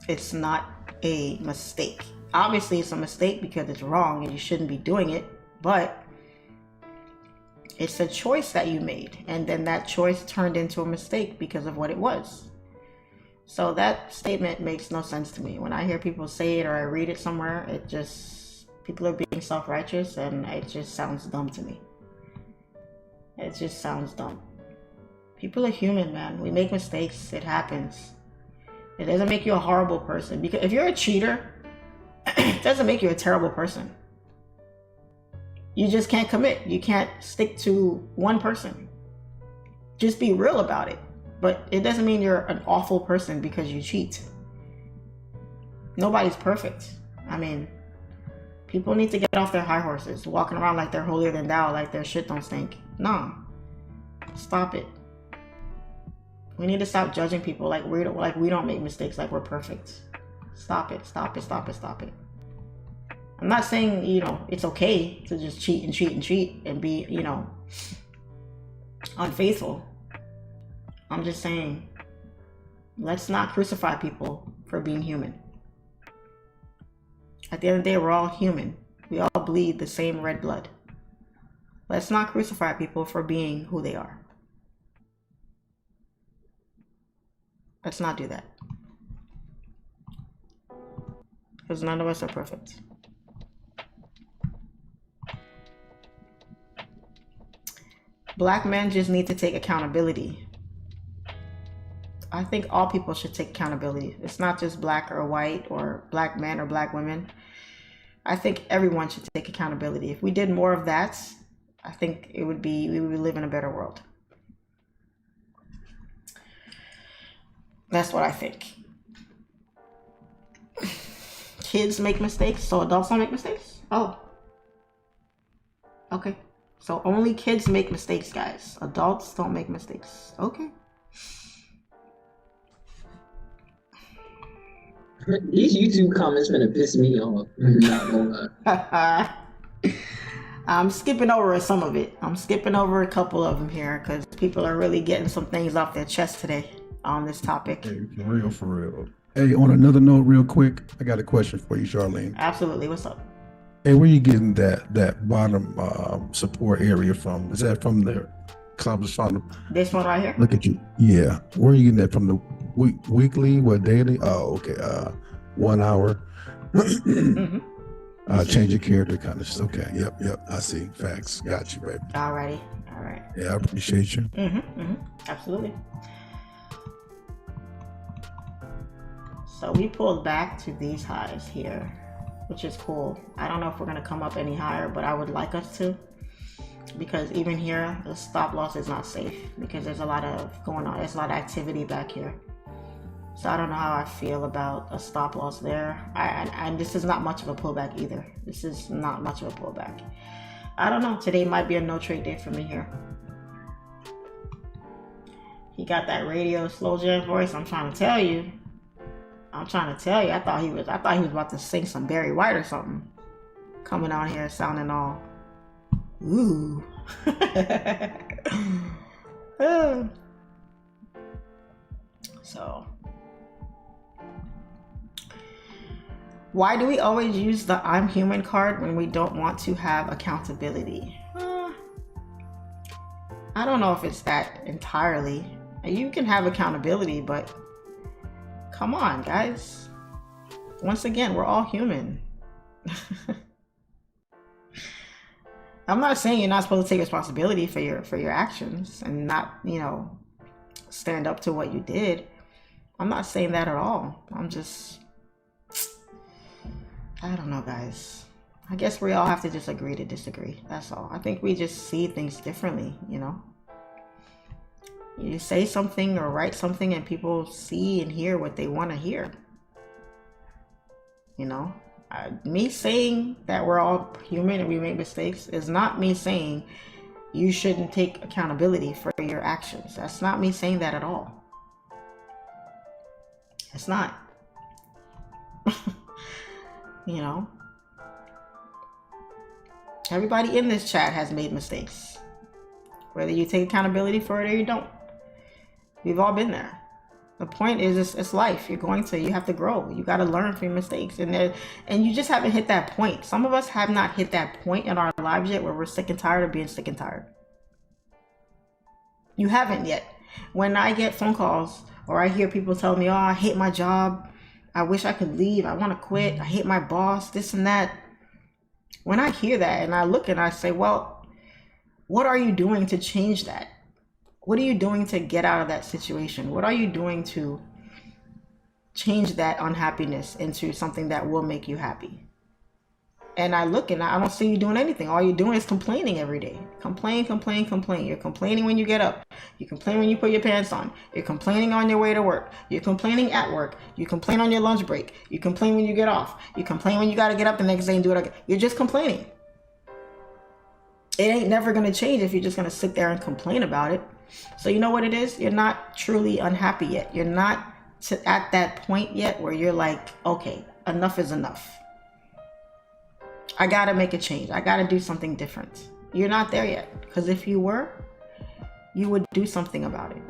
It's not a mistake. Obviously it's a mistake because it's wrong and you shouldn't be doing it, but it's a choice that you made, and then that choice turned into a mistake because of what it was. So that statement makes no sense to me. When I hear people say it or I read it somewhere, people are being self-righteous, and it just sounds dumb to me. It just sounds dumb. People are human, man. We make mistakes. It happens. It doesn't make you a horrible person. Because if you're a cheater, it doesn't make you a terrible person. You just can't commit. You can't stick to one person. Just be real about it. But it doesn't mean you're an awful person because you cheat. Nobody's perfect. I mean, people need to get off their high horses, walking around like they're holier than thou, like their shit don't stink. No. Stop it. We need to stop judging people like we don't make mistakes, like we're perfect. Stop it. Stop it. Stop it. Stop it. I'm not saying, it's okay to just cheat and cheat and cheat and be, unfaithful. I'm just saying, let's not crucify people for being human. At the end of the day, we're all human. We all bleed the same red blood. Let's not crucify people for being who they are. Let's not do that. Because none of us are perfect. Black men just need to take accountability. I think all people should take accountability. It's not just black or white or black men or black women. I think everyone should take accountability. If we did more of that, I think we would live in a better world. That's what I think. Kids make mistakes, so adults don't make mistakes? Oh. Okay. So only kids make mistakes, guys. Adults don't make mistakes. Okay. These YouTube comments finna piss me off. Not gonna lie. I'm skipping over some of it. I'm skipping over a couple of them here because people are really getting some things off their chest today on this topic. Hey, for real. Hey, on another note, real quick, I got a question for you, Charlene. Absolutely. What's up? Hey, where you getting that bottom support area from? Is that from the clubs on the? This one right here? Look at you. Yeah. Where are you getting that from? The weekly? What, daily? Oh, okay. 1 hour. Change your character kind of stuff. Okay. Yep. I see. Facts. Got you, baby. Alrighty. All right. Yeah, I appreciate you. Absolutely. So we pulled back to these highs here, which is cool. I don't know if we're going to come up any higher, but I would like us to, because even here, the stop loss is not safe because there's a lot of going on. There's a lot of activity back here. So I don't know how I feel about a stop loss there. And this is not much of a pullback either. This is not much of a pullback. I don't know. Today might be a no trade day for me here. He got that radio slow jam voice. I'm trying to tell you. I thought he was about to sing some Barry White or something. Coming out here sounding all ooh. So why do we always use the I'm human card when we don't want to have accountability? I don't know if it's that entirely. You can have accountability, but come on, guys. Once again, we're all human. I'm not saying you're not supposed to take responsibility for your actions and not, stand up to what you did. I'm not saying that at all. I don't know, guys. I guess we all have to just agree to disagree. That's all. I think we just see things differently, You say something or write something and people see and hear what they want to hear. Me saying that we're all human and we make mistakes is not me saying you shouldn't take accountability for your actions. That's not me saying that at all. It's not. Everybody in this chat has made mistakes. Whether you take accountability for it or you don't. We've all been there. The point is, it's life. You have to grow. You got to learn from your mistakes. And you just haven't hit that point. Some of us have not hit that point in our lives yet where we're sick and tired of being sick and tired. You haven't yet. When I get phone calls or I hear people tell me, oh, I hate my job. I wish I could leave. I want to quit. I hate my boss, this and that. When I hear that and I look and I say, well, what are you doing to change that? What are you doing to get out of that situation? What are you doing to change that unhappiness into something that will make you happy? And I look and I don't see you doing anything. All you're doing is complaining every day. Complain. You're complaining when you get up. You complain when you put your pants on. You're complaining on your way to work. You're complaining at work. You complain on your lunch break. You complain when you get off. You complain when you got to get up the next day and do it again. You're just complaining. It ain't never going to change if you're just going to sit there and complain about it. So you know what it is? You're not truly unhappy yet. You're not at that point yet where you're like, okay, enough is enough. I got to make a change. I got to do something different. You're not there yet. Because if you were, you would do something about it.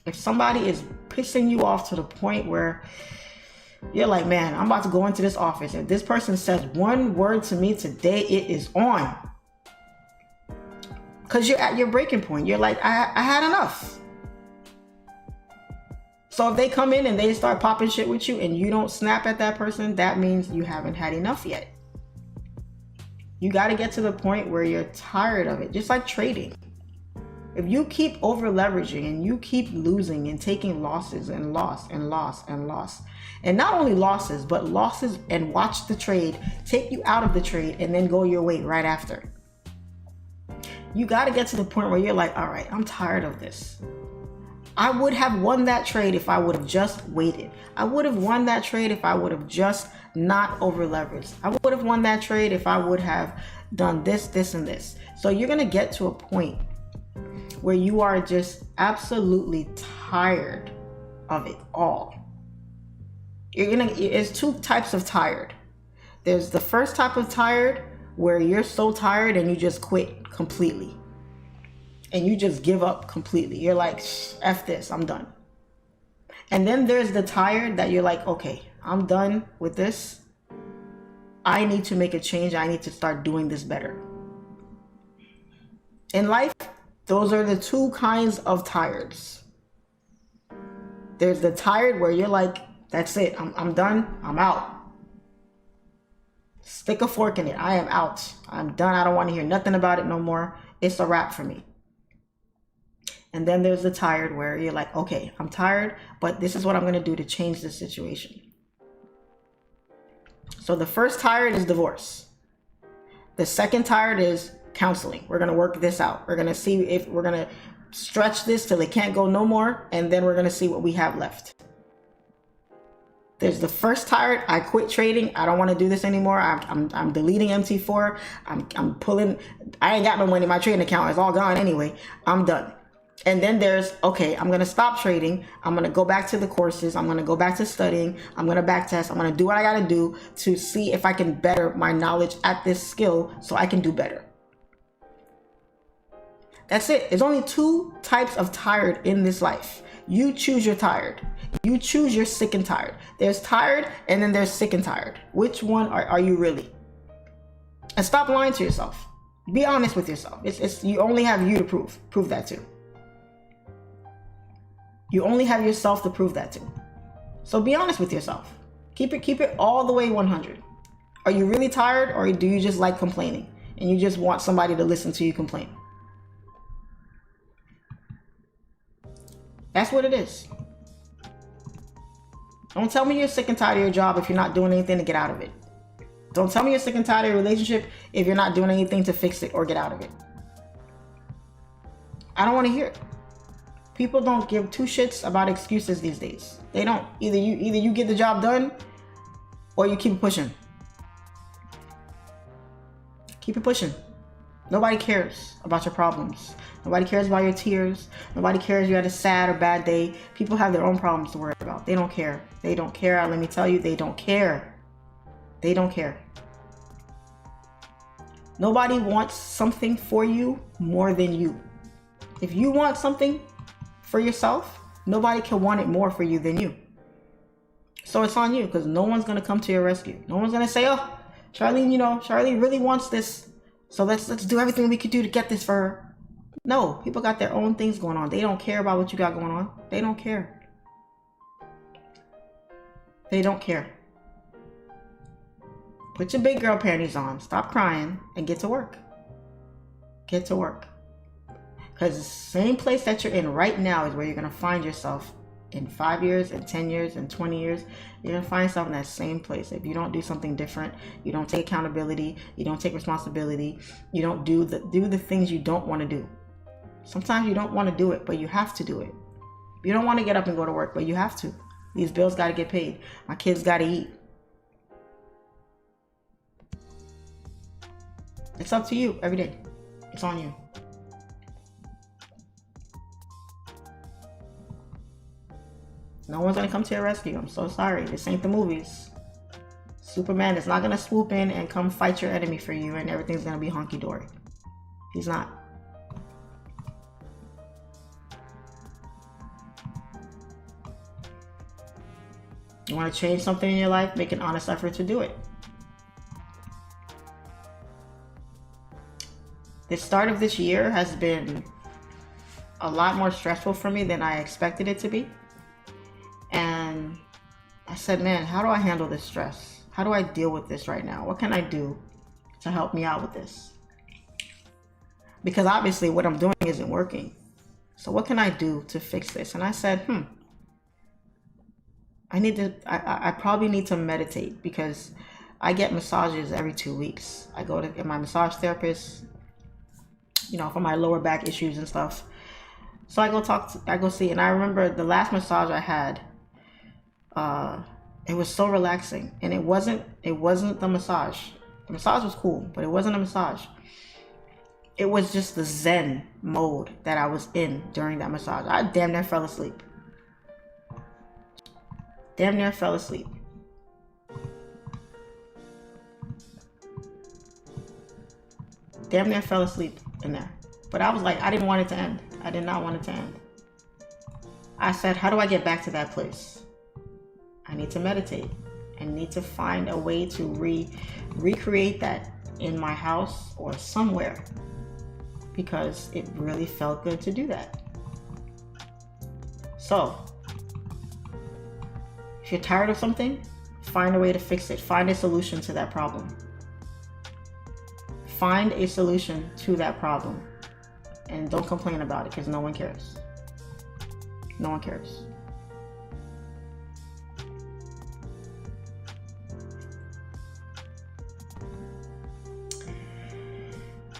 If somebody is pissing you off to the point where you're like, man, I'm about to go into this office. If this person says one word to me today, it is on. Because you're at your breaking point. You're like, I had enough. So if they come in and they start popping shit with you and you don't snap at that person, that means you haven't had enough yet. You got to get to the point where you're tired of it. Just like trading. If you keep over leveraging and you keep losing and taking losses and loss and loss and loss, and not only losses, but losses, and watch the trade take you out of the trade and then go your way right after. You got to get to the point where you're like, all right, I'm tired of this. I would have won that trade if I would have just waited. I would have won that trade if I would have just not over leveraged. I would have won that trade if I would have done this, this, and this. So you're going to get to a point where you are just absolutely tired of it all. It's two types of tired. There's the first type of tired where you're so tired and you just quit completely. And you just give up completely. You're like, F this, I'm done. And then there's the tired that you're like, okay, I'm done with this. I need to make a change. I need to start doing this better. In life, those are the two kinds of tireds. There's the tired where you're like, that's it, I'm done, I'm out. Stick a fork in it, I am out. I'm done, I don't want to hear nothing about it no more. It's a wrap for me. And then there's the tired where you're like, okay, I'm tired, but this is what I'm going to do to change this situation. So the first tired is divorce. The second tired is counseling. We're going to work this out. We're going to see if we're going to stretch this till it can't go no more. And then we're going to see what we have left. There's the first tired. I quit trading. I don't want to do this anymore. I'm deleting MT4. I'm pulling. I ain't got no money in my trading account. It's all gone anyway. I'm done. And then there's, okay, I'm going to stop trading. I'm going to go back to the courses. I'm going to go back to studying. I'm going to back test. I'm going to do what I got to do to see if I can better my knowledge at this skill so I can do better. That's it. There's only two types of tired in this life. You choose your tired. You choose your sick and tired. There's tired and then there's sick and tired. Which one are you really? And stop lying to yourself. Be honest with yourself. It's you only have you to prove. Prove that too. You only have yourself to prove that to. So be honest with yourself. Keep it all the way 100. Are you really tired, or do you just like complaining and you just want somebody to listen to you complain? That's what it is. Don't tell me you're sick and tired of your job if you're not doing anything to get out of it. Don't tell me you're sick and tired of your relationship if you're not doing anything to fix it or get out of it. I don't want to hear it. People don't give two shits about excuses these days. They don't. Either you get the job done or you keep it pushing. Keep it pushing. Nobody cares about your problems. Nobody cares about your tears. Nobody cares you had a sad or bad day. People have their own problems to worry about. They don't care. They don't care. Let me tell you, they don't care. They don't care. Nobody wants something for you more than you. If you want something for yourself, nobody can want it more for you than you. So it's on you, because no one's going to come to your rescue. No one's going to say, oh, Charlene, Charlene really wants this, so let's do everything we could do to get this for her. No, people got their own things going on. They don't care about what you got going on. They don't care. They don't care. Put your big girl panties on, stop crying, and get to work. Get to work. Because the same place that you're in right now is where you're going to find yourself in 5 years, and 10 years, and 20 years. You're going to find yourself in that same place. If you don't do something different, you don't take accountability, you don't take responsibility, you don't do the things you don't want to do. Sometimes you don't want to do it, but you have to do it. You don't want to get up and go to work, but you have to. These bills got to get paid. My kids got to eat. It's up to you every day. It's on you. No one's gonna come to your rescue. I'm so sorry. This ain't the movies. Superman is not gonna swoop in and come fight your enemy for you and everything's gonna be honky-dory. He's not. You wanna change something in your life? Make an honest effort to do it. The start of this year has been a lot more stressful for me than I expected it to be. And I said, man, how do I handle this stress? How do I deal with this right now? What can I do to help me out with this? Because obviously what I'm doing isn't working. So what can I do to fix this? And I said, I probably need to meditate, because I get massages every 2 weeks. I go to get my massage therapist, you know, for my lower back issues and stuff. So I go see, and I remember the last massage I had, it was so relaxing, and it wasn't the massage. The massage was cool, but it wasn't a massage. It was just the Zen mode that I was in during that massage. I damn near fell asleep. Damn near fell asleep. Damn near fell asleep in there. But I was like, I didn't want it to end. I did not want it to end. I said, how do I get back to that place? I need to meditate. I need to find a way to recreate that in my house or somewhere, because it really felt good to do that. So, if you're tired of something, find a way to fix it. Find a solution to that problem. Find a solution to that problem. And don't complain about it, because no one cares. No one cares.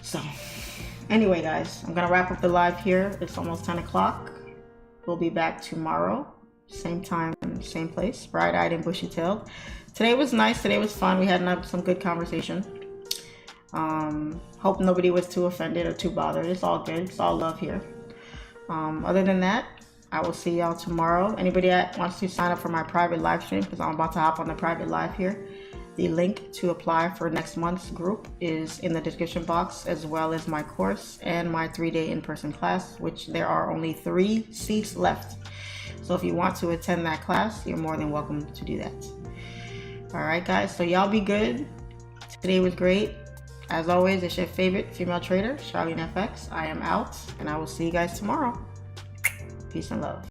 So, anyway, guys, I'm gonna wrap up the live here. It's almost 10 o'clock. We'll be back tomorrow, same time, same place, bright-eyed and bushy-tailed. Today was nice. Today was fun. We had some good conversation. Hope nobody was too offended or too bothered. It's all good. It's all love here. Other than that, I will see y'all tomorrow. Anybody that wants to sign up for my private live stream, because I'm about to hop on the private live here, the link to apply for next month's group is in the description box, as well as my course and my 3-day in-person class, which there are only 3 seats left. So if you want to attend that class, you're more than welcome to do that. All right, guys. So y'all be good. Today was great. As always, it's your favorite female trader, SIMPLEFX. I am out, and I will see you guys tomorrow. Peace and love.